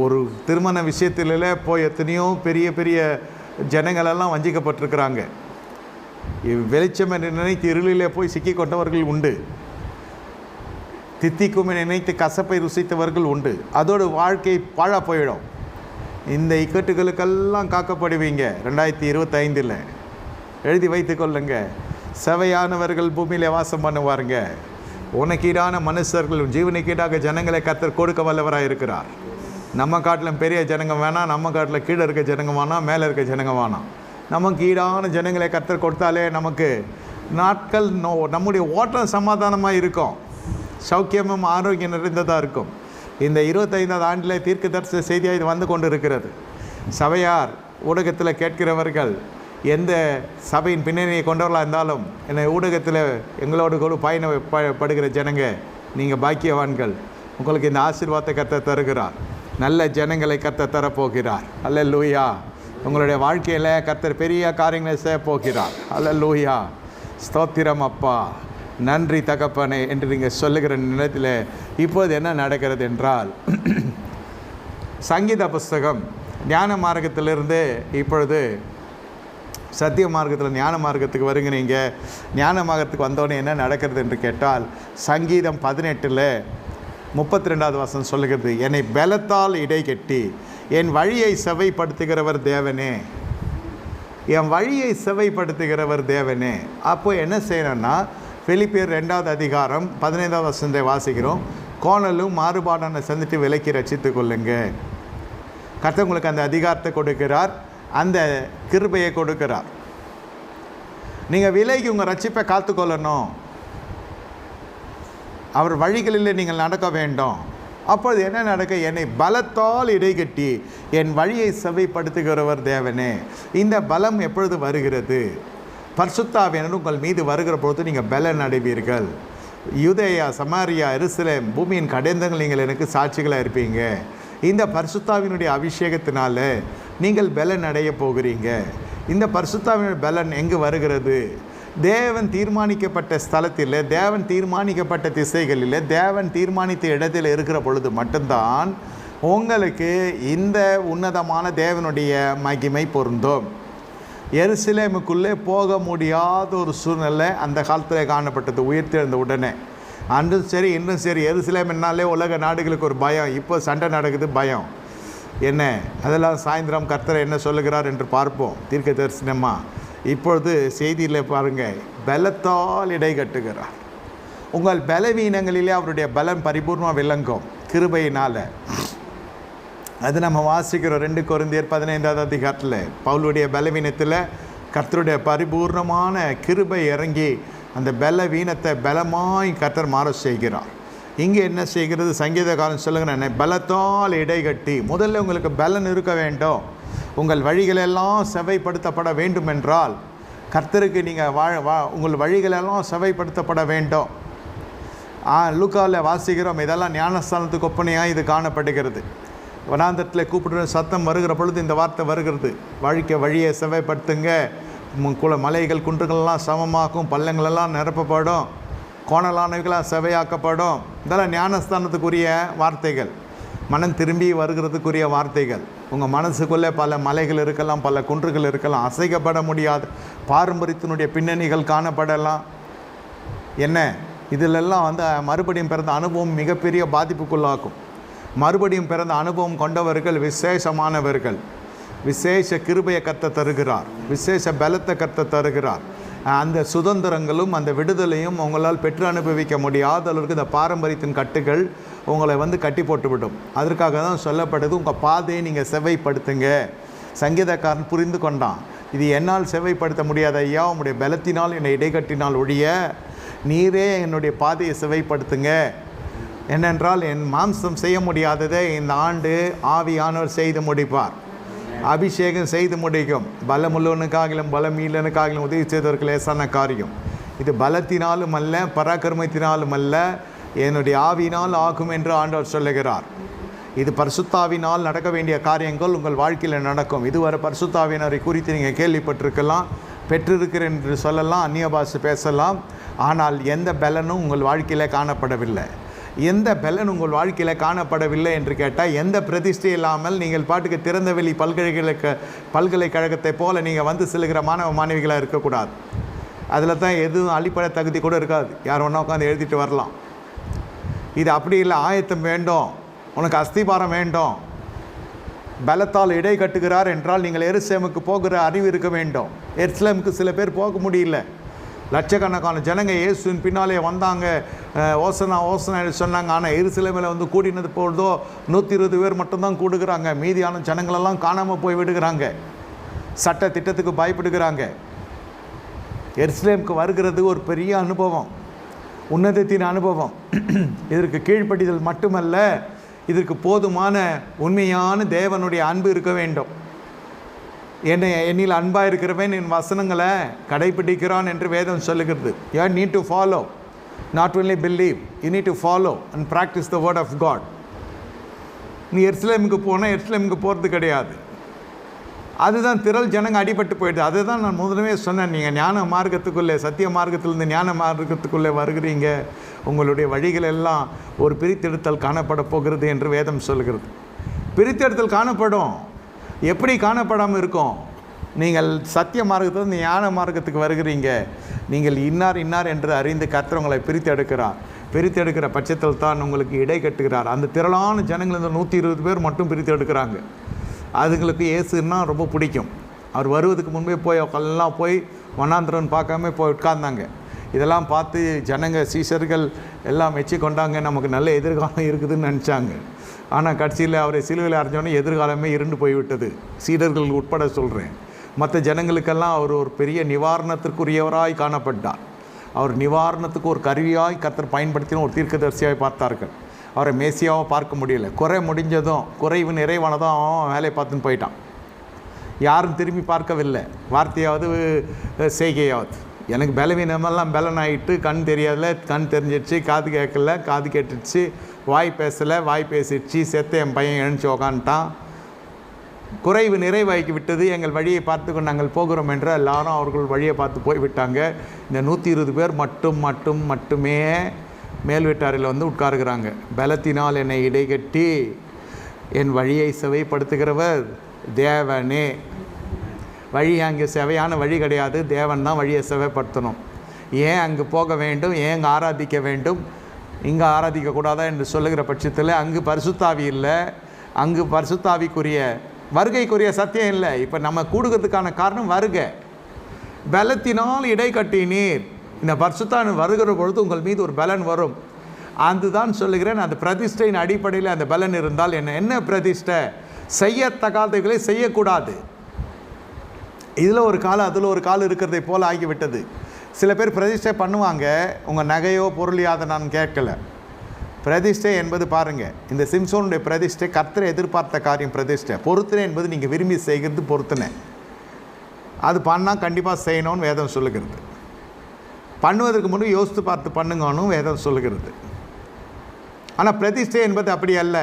ஒரு திருமண விஷயத்தில போய் எத்தனையோ பெரிய பெரிய ஜனங்களெல்லாம் வஞ்சிக்கப்பட்டிருக்கிறாங்க. வெளிச்சம் என்று நினைத்து இருளிலே போய் சிக்கி கொண்டவர்கள் உண்டு. தித்திக்கும் நினைத்து கசப்பை ருசித்தவர்கள் உண்டு. அதோடு வாழ்க்கை பாழா போயிடும். இந்த இக்கட்டுகளுக்கெல்லாம் காக்கப்படுவீங்க. 2025 எழுதி வைத்து கொள்ளுங்க. செவையானவர்கள் பூமியில் வாசம் பண்ணுவாருங்க. உனக்கீடான மனுஷர்கள், ஜீவனுக்கீடாக ஜனங்களை கர்த்தர் கொடுக்க வல்லவராக இருக்கிறார். நம்ம காட்டிலும் பெரிய ஜனங்க வேணாம், நம்ம காட்டில் கீழே இருக்க ஜனங்க வேணாம், மேலே இருக்க ஜனங்க வேணாம். நமக்கு ஈடான ஜனங்களை கர்த்தர் கொடுத்தாலே நமக்கு நாட்கள் நம்முடைய ஓட்டம் சமாதானமாக இருக்கும், சௌக்கியமும் ஆரோக்கியம் நிறைந்ததாக இருக்கும். இந்த 25ஆவது ஆண்டில் தீர்க்கதரிசன செய்தியாக இது வந்து கொண்டு இருக்கிறது. சபையார் ஊடகத்தில் கேட்கிறவர்கள் எந்த சபையின் பின்னணியை கொண்டவர்களாக இருந்தாலும் என்னை ஊடகத்தில் எங்களோடு கூட பயணப்படுகிற ஜனங்க, நீங்கள் பாக்கியவான்கள். உங்களுக்கு இந்த ஆசீர்வாதத்தை கர்த்தர் தருகிறார். நல்ல ஜனங்களை கர்த்தர் தரப்போகிறார். அல்லேலூயா. உங்களுடைய வாழ்க்கையில் கர்த்தர் பெரிய காரியங்களை செய்ய போகிறார். அல்லேலூயா. ஸ்தோத்திரம் அப்பா, நன்றி தகப்பனே என்று நீங்கள் சொல்லுகிற நேரத்தில் இப்போது என்ன நடக்கிறது என்றால், சங்கீத புஸ்தகம் ஞான மார்க்கத்திலிருந்து இப்பொழுது சத்திய மார்க்கத்தில் ஞான மார்க்கத்துக்கு வருகிறீங்க. ஞான மார்க்கத்துக்கு வந்தோடனே என்ன நடக்கிறது என்று கேட்டால், சங்கீதம் 18:32 வசனம் சொல்லுகிறது, என்னை பலத்தால் இடை கட்டி என் வழியை செவைப்படுத்துகிறவர் தேவனே. என் வழியை செவைப்படுத்துகிறவர் தேவனே. அப்போ என்ன செய்யணும்னா, பிலிப்பியர் 2வது அதிகாரம் 15வது வசனத்தை வாசிக்கிறோம். கோணலும் மாறுபாடான சந்தித்து விலக்கி ரட்சித்து கொள்ளுங்க. கர்த்தர் உங்களுக்கு அந்த அதிகாரத்தை கொடுக்கிறார், அந்த கிருபையை கொடுக்கிறார். நீங்கள் விலகி உங்கள் ரட்சிப்பை காத்துக்கொள்ளணும். அவர் வழிகளில் நீங்கள் நடக்க வேண்டும். அப்பொழுது என்ன நடக்க, என்னை பலத்தால் இடைகட்டி என் வழியை செவைப்படுத்துகிறவர் தேவனே. இந்த பலம் எப்பொழுது வருகிறது? பரிசுத்த ஆவியானவர் உங்கள் மீது வருகிற பொழுது நீங்கள் பலன் அடைவீர்கள். யூதேயா, சமாரியா, எருசலேம் பூமியின் கடைந்தங்கள் நீங்கள் எனக்கு சாட்சிகளாக இருப்பீங்க. இந்த பரிசுத்த ஆவியினுடைய அபிஷேகத்தினால நீங்கள் பலன் அடைய போகிறீங்க. இந்த பரிசுத்த ஆவியினுடைய பலன் எங்கு வருகிறது? தேவன் தீர்மானிக்கப்பட்ட ஸ்தலத்தில், தேவன் தீர்மானிக்கப்பட்ட திசைகளில், தேவன் தீர்மானித்த இடத்தில் இருக்கிற பொழுது மட்டும்தான் உங்களுக்கு இந்த உன்னதமான தேவனுடைய மகிமை பொருந்தும். எருசலேமுக்குள்ளே போக முடியாத ஒரு சூழ்நிலை அந்த காலத்தில் காணப்பட்டது உயிர்த்தெழுந்த உடனே. அன்றும் சரி இன்றும் சரி, எருசலேம் என்னாலே உலக நாடுகளுக்கு ஒரு பயம். இப்போ சண்டை நடக்குது, பயம் என்ன? அதெல்லாம் சாயந்தரம் கர்த்தர் என்ன சொல்லுகிறார் என்று பார்ப்போம் தீர்க்க தரிசனமாக. இப்பொழுது செய்தியில் பாருங்கள், பலத்தால் இடை கட்டுகிறார். உங்கள் பலவீனங்களிலே அவருடைய பலம் பரிபூர்ணமாக விளங்கும் கிருபையினால். அது நம்ம வாசிக்கிறோம் 2 கொரிந்தியர் 15வது அதிகாரத்தில். பவுலுடைய பலவீனத்தில் கர்த்தருடைய பரிபூர்ணமான கிருபை இறங்கி அந்த பலவீனத்தை பலமாய் கர்த்தர் மாற செய்கிறார். இங்கே என்ன செய்கிறது? சங்கீதக்காரன் சொல்லுகிறேன், பலத்தால் இடை கட்டி. முதல்ல உங்களுக்கு பலன் இருக்க வேண்டும். உங்கள் வழிகளெல்லாம் செவைப்படுத்தப்பட வேண்டும் என்றால் கர்த்தருக்கு நீங்கள் உங்கள் வழிகளெல்லாம் செவைப்படுத்தப்பட வேண்டும். லூக்காவில் வாசிக்கிறோம், இதெல்லாம் ஞானஸ்தானத்துக்கு ஒப்பனையாக இது காணப்படுகிறது. வனாந்தரத்தில் கூப்பிடுற சத்தம் வருகிற பொழுது இந்த வார்த்தை வருகிறது, வழியை செவைப்படுத்துங்க, மலைகள் குன்றுகளெல்லாம் சமமாக்கும், பள்ளங்களெல்லாம் நிரப்பப்படும், கோணலானவைகளாக செவையாக்கப்படும். இதெல்லாம் ஞானஸ்தானத்துக்குரிய வார்த்தைகள், மனம் திரும்பி வருகிறதுக்குரிய வார்த்தைகள். உங்கள் மனசுக்குள்ளே பல மலைகள் இருக்கலாம், பல குன்றுகள் இருக்கலாம், அசைக்கப்பட முடியாத பாரம்பரியத்தினுடைய பின்னணிகள் காணப்படலாம். என்ன இதிலெல்லாம் மறுபடியும் பிறந்த அனுபவம் மிகப்பெரிய பாதிப்புக்குள்ளாக்கும். மறுபடியும் பிறந்த அனுபவம் கொண்டவர்கள் விசேஷமானவர்கள். விசேஷ கிருபையை கர்த்தர் தருகிறார், விசேஷ பலத்தை கர்த்தர் தருகிறார். அந்த சுதந்திரங்களும் அந்த விடுதலையும் உங்களால் பெற்று அனுபவிக்க முடியாத அளவுக்கு இந்த பாரம்பரியத்தின் கட்டுகள் உங்களை கட்டி போட்டுவிடும். அதற்காக தான் சொல்லப்படுது, உங்கள் பாதையை நீங்கள் செவைப்படுத்துங்க. சங்கீதக்காரன் புரிந்து கொண்டான், இது என்னால் செவைப்படுத்த முடியாத ஐயா, உங்களுடைய பலத்தினால் என்னை இடைக்கட்டினால் ஒழிய நீரே என்னுடைய பாதையை செவைப்படுத்துங்க. என்னென்றால் என் மாம்சம் செய்ய முடியாததை இந்த ஆண்டு ஆவியானவர் செய்து முடிப்பார், அபிஷேகம் செய்து முடிக்கும். பலமுள்ளவனுக்காகிலும் பலமீனனுக்காகிலும் உதவி செய்தவர்கள் லேசான காரியம். இது பலத்தினாலும் அல்ல, பராக்கிரமத்தினாலும் அல்ல, என்னுடைய ஆவியினால் ஆகும் என்று ஆண்டவர் சொல்லுகிறார். இது பரிசுத்தாவினால் நடக்க வேண்டிய காரியங்கள் உங்கள் வாழ்க்கையில் நடக்கும். இதுவரை பரிசுத்தாவினரை குறித்து நீங்கள் கேள்விப்பட்டிருக்கலாம், பெற்றிருக்கிறேன் என்று சொல்லலாம், அந்நிய பாஷை பேசலாம். ஆனால் எந்த பலனும் உங்கள் வாழ்க்கையில் காணப்படவில்லை. எந்த பலன் உங்கள் வாழ்க்கையில் காணப்படவில்லை என்று கேட்டால், எந்த பிரதிஷ்டை இல்லாமல் நீங்கள் பாட்டுக்கு திறந்தவெளி பல்கலைக்கழகத்தை போல் நீங்கள் வந்து செல்கிற மாணவ மாணவிகளாக இருக்கக்கூடாது. அதில் தான் எதுவும் அடிப்படை தகுதி கூட இருக்காது. யார் ஒன்றா உட்காந்து எழுதிட்டு வரலாம். இது அப்படி இல்லை. ஆயத்தம் வேண்டும், உனக்கு அஸ்திபாரம் வேண்டும். பலத்தால் இடை கட்டுகிறார் என்றால் நீங்கள் எருசலேமுக்கு போகிற அறிவு இருக்க வேண்டும். எருசலேமுக்கு சில பேர் போக முடியல. லட்சக்கணக்கான ஜனங்க இயேசுவின் பின்னாலே வந்தாங்க, ஓசனா ஓசனா சொன்னாங்க. ஆனால் எருசலேமில் வந்து கூடினது பொழுதோ 120 பேர் மட்டும்தான் கூடுகிறாங்க. மீதியான ஜனங்களெல்லாம் காணாமல் போய் விடுகிறாங்க. சட்ட திட்டத்துக்கு பயப்படுகிறாங்க. எருசலேமுக்கு வருகிறது ஒரு பெரிய அனுபவம், உன்னதத்தின் அனுபவம். இதற்கு கீழ்ப்படிதல் மட்டுமல்ல, இதற்கு போதுமான உண்மையான தேவனுடைய அன்பு இருக்க வேண்டும். என்னில் அன்பாக இருக்கிறவன் என் வசனங்களை கடைப்பிடிக்கிறான் என்று வேதம் சொல்லுகிறது. You need to follow, not only believe, you need to follow and practice the word of God. நீ எருசலேமுக்கு போனால் எருசலேமுக்கு போகிறது கிடையாது. அதுதான் திரள் ஜனங்க அடிபட்டு போயிடுது. அதுதான் நான் முதலே சொன்னேன், நீங்கள் ஞான மார்க்கத்துக்குள்ளே, சத்திய மார்க்கத்திலிருந்து ஞான மார்க்கத்துக்குள்ளே வருகிறீங்க, உங்களுடைய வழிகள் எல்லாம் ஒரு பிரித்தெடுத்தல் காணப்பட போகிறது என்று வேதம் சொல்கிறது. பிரித்தெடுத்தல் காணப்படும். எப்படி காணப்படாமல் இருக்கும்? நீங்கள் சத்திய மார்க்கத்திலிருந்து ஞான மார்க்கத்துக்கு வருகிறீங்க. நீங்கள் இன்னார் இன்னார் என்று அறிந்து கர்த்தர் உங்களை பிரித்தெடுக்கிறார். பிரித்தெடுக்கிற பட்சத்தில் தான் உங்களுக்கு இடை கட்டுகிறார். அந்த திரளான ஜனங்கள் இந்த 120 பேர் மட்டும் பிரித்தெடுக்கிறாங்க. அதுங்களுக்கு இயேசுன்னா ரொம்ப பிடிக்கும். அவர் வருவதுக்கு முன்பே போய் எல்லாம் போய் வண்ணாந்திரன் பார்க்காம போய் உட்கார்ந்தாங்க. இதெல்லாம் பார்த்து ஜனங்க சீஷர்கள் எல்லாம் மெச்சி கொண்டாங்க. நமக்கு நல்ல எதிர்காலம் இருக்குதுன்னு நினச்சாங்க. ஆனால் கடைசியில் அவரை சிலுவையில் அரைஞ்சோன்னே எதிர்காலமே இருண்டு போய்விட்டது. சீடர்கள் உட்பட சொல்கிறேன். மற்ற ஜனங்களுக்கெல்லாம் அவர் ஒரு பெரிய நிவாரணத்திற்குரியவராய் காணப்பட்டார். அவர் நிவாரணத்துக்கு ஒரு கருவியாய் கர்த்தர் பயன்படுத்தின ஒரு தீர்க்கதரிசியாய் பார்த்தார்கள். அவரை மேசியாவை பார்க்க முடியல. குறை முடிஞ்சதும், குறைவு நிறைவானதும் அவன் வேலையை பார்த்துன்னு போயிட்டான். யாரும் திரும்பி பார்க்கவில்லை. வார்த்தையாவது செய்கையாவது. எனக்கு பலவீனமெல்லாம் பலனாயிட்டு, கண் தெரியாதல, கண் தெரிஞ்சிடுச்சு, காது கேட்கல, காது கேட்டுடுச்சு, வாய் பேசலை, வாய் பேசிடுச்சு, செத்த என் பையன் எழுந்துச்சு உக்காந்துட்டான். குறைவு நிறைவாக்கி விட்டது. எங்கள் வழியை பார்த்து நாங்கள் போகிறோம் என்று எல்லாரும் அவர்கள் வழியை பார்த்து போய்விட்டாங்க. இந்த 120 பேர் மட்டுமே மேல் வீட்டாரில் வந்து உட்காருகிறாங்க. பலத்தினால் என்னை இடைகட்டி என் வழியை செவைப்படுத்துகிறவர் தேவனே. வழி அங்கே செவையான வழி கிடையாது. தேவன் தான் வழியை செவைப்படுத்தணும். ஏன் அங்கே போக வேண்டும், ஏன் அங்கே ஆராதிக்க வேண்டும், இங்கே ஆராதிக்கக்கூடாதா என்று சொல்லுகிற பட்சத்தில் அங்கு பரிசுத்தாவி இல்லை. அங்கு பரிசுத்தாவிக்குரிய வருகைக்குரிய சத்தியம் இல்லை. இப்போ நம்ம கூடுகிறதுக்கான காரணம் வருகை. பலத்தினால் இடை கட்டினீர். இந்த பரிசுத்தாவி வருகிற பொழுது உங்கள் மீது ஒரு பலன் வரும். அதுதான் சொல்லுகிறேன். அந்த பிரதிஷ்டையின் அடிப்படையில் அந்த பலன் இருந்தால் என்ன பிரதிஷ்டை? செய்யத்தகாதவைகளை செய்யக்கூடாது. இதில் ஒரு காலம் அதில் ஒரு காலம் இருக்கிறதை போல் ஆகிவிட்டது. சில பேர் பிரதிஷ்டை பண்ணுவாங்க. உங்கள் நகையோ பொருளையோ அதை நான் கேட்கலை. பிரதிஷ்டை என்பது பாருங்கள், இந்த சிம்சோனுடைய பிரதிஷ்டை கர்த்தரை எதிர்பார்த்த காரியம். பிரதிஷ்டை பொருத்தனை என்பது நீங்கள் விரும்பி செய்கிறது பொருத்தனை. அது பண்ணால் கண்டிப்பாக செய்யணும்னு வேதம் சொல்லுகிறது. பண்ணுவதற்கு முன்பு யோசித்து பார்த்து பண்ணுங்கன்னு வேதம் சொல்லுகிறது. ஆனால் பிரதிஷ்டை என்பது அப்படி அல்ல.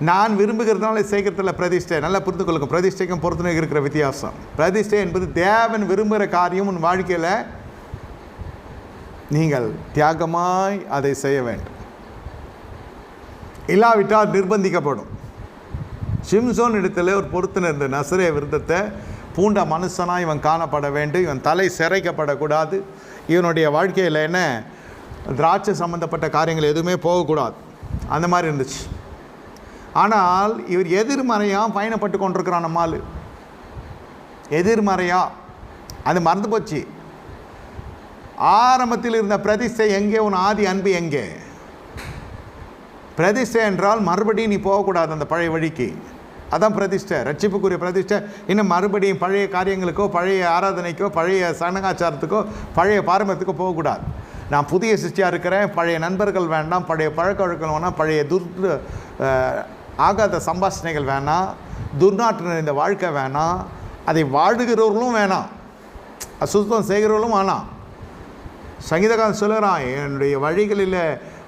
நான் விரும்புகிறதுனால செய்கிறதுல பிரதிஷ்டை. நல்லா புரிந்து கொள்ளுங்க. பிரதிஷ்டைக்கும் பொருத்தனைக்கும் இருக்கிற வித்தியாசம். பிரதிஷ்டை என்பது தேவன் விரும்புகிற காரியம். உன் வாழ்க்கையில் நீங்கள் தியாகமாய் அதை செய்ய வேண்டும். இல்லாவிட்டால் நிர்பந்திக்கப்படும். சிம்சோன் இடத்துல ஒரு பொருத்தனை இருந்த நசரே விருத்தத்தை பூண்ட மனுஷனாக இவன் காணப்பட வேண்டும். இவன் தலை சிரைக்கப்படக்கூடாது. இவனுடைய வாழ்க்கையில் என்ன திராட்சை சம்பந்தப்பட்ட காரியங்கள் எதுவுமே போகக்கூடாது. அந்த மாதிரி இருந்துச்சு. ஆனால் இவர் எதிர்மறையாக பயணப்பட்டு கொண்டிருக்கிறான். நம்மால் எதிர்மறையாக அது மறந்து போச்சு. ஆரம்பத்தில் இருந்த பிரதிஷ்டை எங்கே? உன் ஆதி அன்பு எங்கே? பிரதிஷ்டை என்றால் மறுபடியும் நீ போகக்கூடாது அந்த பழைய வழிக்கு. அதான் பிரதிஷ்டை. ரட்சிப்புக்குரிய பிரதிஷ்டை. இன்னும் மறுபடியும் பழைய காரியங்களுக்கோ, பழைய ஆராதனைக்கோ, பழைய சனகாச்சாரத்துக்கோ, பழைய பாரம்பரியத்துக்கோ போகக்கூடாது. நான் புதிய சிருஷ்டியாக இருக்கிறேன். பழைய நண்பர்கள் வேண்டாம், பழைய பழக்க வழக்கம் வேணாம், பழைய ஆகாத சம்பாஷணைகள் வேணாம், துர்நாற்று நிறைந்த வாழ்க்கை வேணாம், அதை வாழுகிறவர்களும் வேணாம், அசுத்தம் செய்கிறவர்களும் வேணாம். சங்கீதக்காரன் சொல்லுகிறான், என்னுடைய வழிகளில்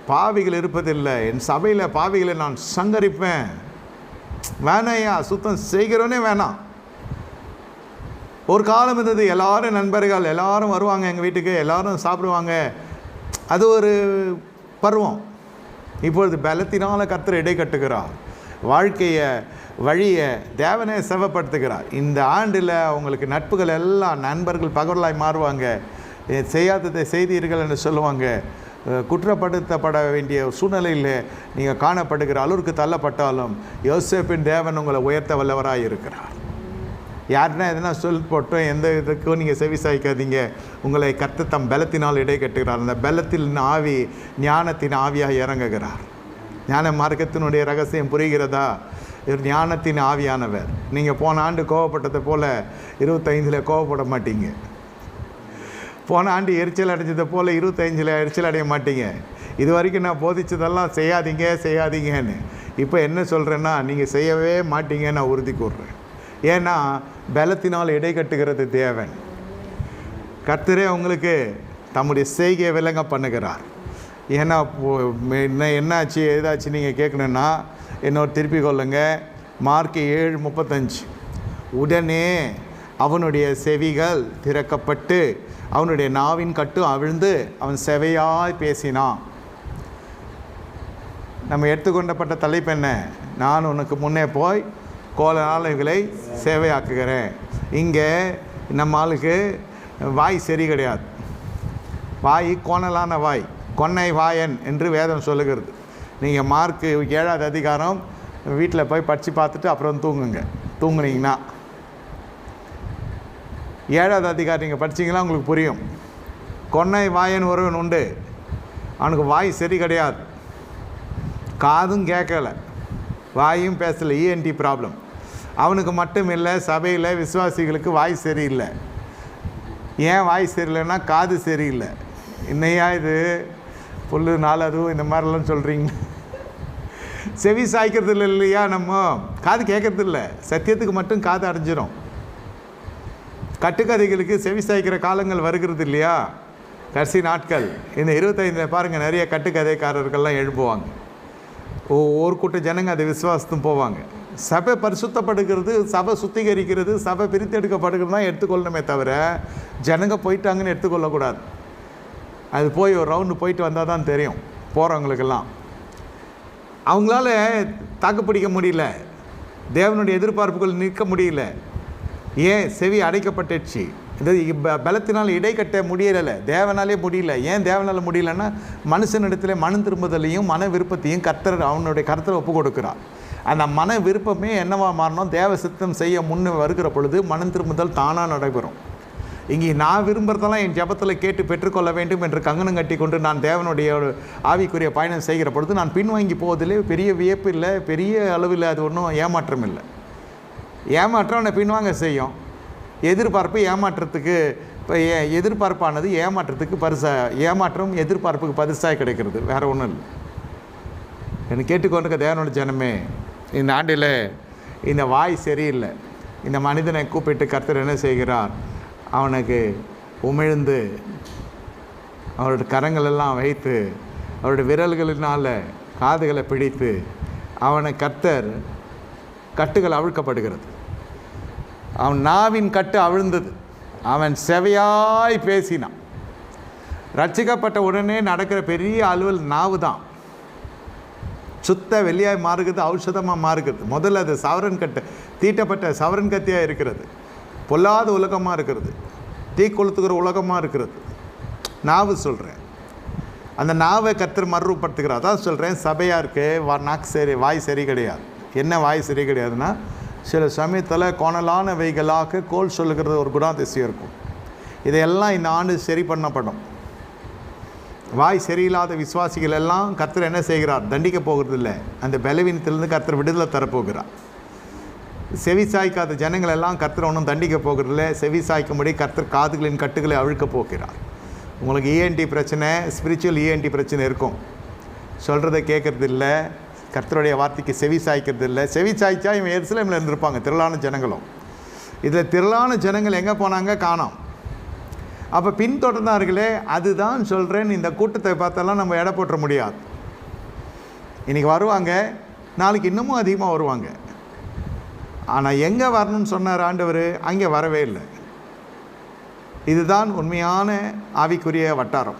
பாவிகள் இருப்பதில்லை, என் சபையில் பாவிகளை நான் சங்கரிப்பேன். வேணாயா, சுத்தம் செய்கிறவனே வேணாம். ஒரு காலம் இருந்தது, எல்லோரும் நண்பர்கள், எல்லோரும் வருவாங்க எங்கள் வீட்டுக்கு, எல்லோரும் சாப்பிடுவாங்க. அது ஒரு பருவம். இப்பொழுது பலத்தினால் கர்த்தர் இடை கட்டுகிறார். வாழ்க்கையை, வழியை தேவனே செவப்படுத்துகிறார். இந்த ஆண்டில் உங்களுக்கு நட்புகள் எல்லாம் நண்பர்கள் பகவலாய் மாறுவாங்க. செய்யாததை செய்தீர்கள் என்று சொல்லுவாங்க. குற்றப்படுத்தப்பட வேண்டிய சூழ்நிலையில் நீங்கள் காணப்படுகிற அளவுக்கு தள்ளப்பட்டாலும் யோசேப்பின் தேவன் உங்களை உயர்த்த வல்லவராக இருக்கிறார். யாருன்னா எதனா சொல் போட்டோம், எந்த இதுக்கும் நீங்கள் செவி சாய்க்காதீங்க. உங்களை கர்த்தர் தம் பலத்தினால் இடை கட்டுகிறார். அந்த பலத்தில் ஆவி ஞானத்தின் ஆவியாக இறங்குகிறார். ஞான மார்க்கத்தினுடைய ரகசியம் புரிகிறதா? இவர் ஞானத்தின் ஆவியானவர். நீங்கள் போன ஆண்டு கோவப்பட்டதை போல் 25 கோவப்பட மாட்டீங்க. போன ஆண்டு எரிச்சல் அடைஞ்சதை போல் 25 எரிச்சல் அடைய மாட்டீங்க. இது வரைக்கும் நான் போதிச்சதெல்லாம் செய்யாதீங்கன்னு இப்போ என்ன சொல்கிறேன்னா, நீங்கள் செய்யவே மாட்டீங்க நான் உறுதி கூறுறேன். ஏன்னா பலத்தினால் இடை கட்டுகிறது தேவன். கர்த்தரே உங்களுக்கு தம்முடைய செய்கையை விளங்க பண்ணுகிறார். ஏன்னா என்னாச்சு ஏதாச்சு நீங்கள் கேட்கணுன்னா என்னோட திருப்பி கொள்ளுங்க. மார்க் 7:35. உடனே அவனுடைய செவிகள் திறக்கப்பட்டு அவனுடைய நாவின் கட்டு அவிழ்ந்து அவன் செவையாய் பேசினான். நம்ம எடுத்துக்கொண்டப்பட்ட தலைப்பு என்ன? நான் உனக்கு முன்னே போய் கோலாலைகளை சேவையாக்குகிறேன். இங்கே நம்ம ஆளுக்கு வாய் சரி கிடையாது. வாய் கோணலான வாய், கொன்னை வாயன் என்று வேதம் சொல்லுகிறது. நீங்கள் மார்க் 7வது அதிகாரம் வீட்டில் போய் படித்து பார்த்துட்டு அப்புறம் தூங்குனீங்கன்னா 7வது அதிகாரம் நீங்கள் படிச்சிங்கன்னா உங்களுக்கு புரியும். கொன்னை வாயன் ஒருவன் உண்டு, அவனுக்கு வாய் சரி கிடையாது, காதும் கேட்கலை, வாயும் பேசலை, ENT ப்ராப்ளம். அவனுக்கு மட்டும் இல்லை, சபையில் விசுவாசிகளுக்கு வாய் சரியில்லை. ஏன் வாய் சரியில்லைன்னா காது சரியில்லை. இன்னையா இது புல்லு நாலதும் இந்த மாதிரிலாம் சொல்கிறீங்க. செவி சாய்க்கிறது இல்லையா? நம்ம காது கேட்கறது இல்லை. சத்தியத்துக்கு மட்டும் காது அடைஞ்சிரும். கட்டுக்கதைகளுக்கு செவி சாய்க்கிற காலங்கள் வருகிறது இல்லையா? கடைசி நாட்கள் இந்த 25 பாருங்கள், நிறைய கட்டுக்கதைக்காரர்கள்லாம் எழுப்புவாங்க. ஒரு கூட்ட ஜனங்க அதை விசுவாசத்தும் போவாங்க. சபை பரிசுத்தப்படுகிறது, சபை சுத்திகரிக்கிறது, சபை பிரித்தெடுக்கப்படுகிறது தான் எடுத்துக்கொள்ளணுமே தவிர ஜனங்க போயிட்டாங்கன்னு எடுத்துக்கொள்ளக்கூடாது. அது போய் ஒரு ரவுண்டு போயிட்டு வந்தால் தான் தெரியும். போகிறவங்களுக்கெல்லாம் அவங்களால தாக்குப்பிடிக்க முடியல, தேவனுடைய எதிர்பார்ப்புகள் நிற்க முடியல. ஏன்? செவி அடைக்கப்பட்டுச்சு. இது பலத்தினால் இடை கட்ட முடியலை, தேவனாலே முடியல. ஏன் தேவனால் முடியலன்னா மனுஷனிடத்தில் மனம் திரும்புதலையும் மன விருப்பத்தையும் கர்த்தர் அவனுடைய கர்த்தரை ஒப்பு கொடுக்குறார். அந்த மன விருப்பமே என்னவா மாறணும்? தேவ சித்தம் செய்ய முன்னே வருகிற பொழுது மனம் திரும்புதல் தானாக நடைபெறும். இங்கே நான் விரும்புகிறதெல்லாம் என் ஜபத்தில் கேட்டு பெற்றுக்கொள்ள வேண்டும் என்று கங்கணம் கட்டி கொண்டு நான் தேவனுடைய ஆவிக்குரிய பயணம் செய்கிற பொழுது நான் பின்வாங்கி போவதிலே பெரிய வியப்பு இல்லை, பெரிய அளவில் அது ஒன்றும் ஏமாற்றம் இல்லை. ஏமாற்றம் என்னை பின்வாங்க செய்யும். எதிர்பார்ப்பு ஏமாற்றத்துக்கு இப்போ எதிர்பார்ப்பானது ஏமாற்றத்துக்கு ஏமாற்றம் எதிர்பார்ப்புக்கு பரிசாக கிடைக்கிறது, வேறு ஒன்றும் இல்லை. என்னை கேட்டுக்கொண்டிருக்க தேவனோட ஜனமே, இந்த ஆண்டில் இந்த வாய் சரியில்லை. இந்த மனிதனை கூப்பிட்டு கர்த்தர் என்ன செய்கிறார்? அவனுக்கு உமிழ்ந்து அவருடைய கரங்களெல்லாம் வைத்து அவருடைய விரல்களினால் காதுகளை பிடித்து அவனை கர்த்தர் கட்டுகள் அவிழ்க்கப்படுகிறது. அவன் நாவின் கட்டு அவிழ்ந்தது, அவன் செவையாய் பேசினான். ரட்சிக்கப்பட்ட உடனே நடக்கிற பெரிய அலுவல் நாவு தான். சுத்த வெள்ளியாய் மாறுகிறது, ஔஷதமாக மாறுகிறது. முதல்ல அது சவரன் கட்டு, தீட்டப்பட்ட சவரன் கத்தியாக இருக்கிறது, பொல்லாத உலகமாக இருக்கிறது, தீ கொளுத்துக்கிற உலகமாக இருக்கிறது. நாவு சொல்கிறேன், அந்த நாவை கர்த்தர் மறுரூபப்படுத்துகிறார். அதான் சொல்கிறேன், சபையாக இருக்குது நாக்கு சரி, வாய் சரி கிடையாது. என்ன வாய் சரி கிடையாதுன்னா, சில சமயத்தில் கோணலானவைகளாக கோல் சொல்லுகிறது ஒரு குணாதிசயம் இருக்கும். இதையெல்லாம் இந்த ஆண்டு சரி பண்ணப்படும். வாய் சரியில்லாத விசுவாசிகள் எல்லாம் கர்த்தர் என்ன செய்கிறார்? தண்டிக்க போகிறது இல்லை, அந்த பலவீனத்திலிருந்து கர்த்தர் விடுதலை தரப்போகிறார். செவி சாய்க்காத ஜனங்கள் எல்லாம் கர்த்தர் ஒன்றும் தண்டிக்க போகிறதில்ல, செவி சாய்க்கும்படி கர்த்தர் காதுகளின் கட்டுகளை அவிழ்க்க போகிறார். உங்களுக்கு ENT பிரச்சனை, ஸ்பிரிச்சுவல் ENT பிரச்சனை இருக்கும். சொல்கிறத கேட்கறது இல்லை, கர்த்தருடைய வார்த்தைக்கு செவி சாய்க்கிறது இல்லை. செவி சாய்ச்சா இவன் எருசலேமில் இருந்திருப்பாங்க திரளான ஜனங்களும். இதில் திரளான ஜனங்கள் எங்கே போனாங்க? காணோம். அப்போ பின்தொடர்ந்தார்களே, அதுதான் சொல்கிறேன். இந்த கூட்டத்தை பார்த்தெல்லாம் நம்ம எடை போட்டுற முடியாது. இன்றைக்கி வருவாங்க, நாளைக்கு இன்னமும் அதிகமாக வருவாங்க. ஆனால் எங்கே வரணும்னு சொன்னார் ஆண்டவர்? அங்கே வரவே இல்லை. இதுதான் உண்மையான ஆவிக்குரிய வட்டாரம்.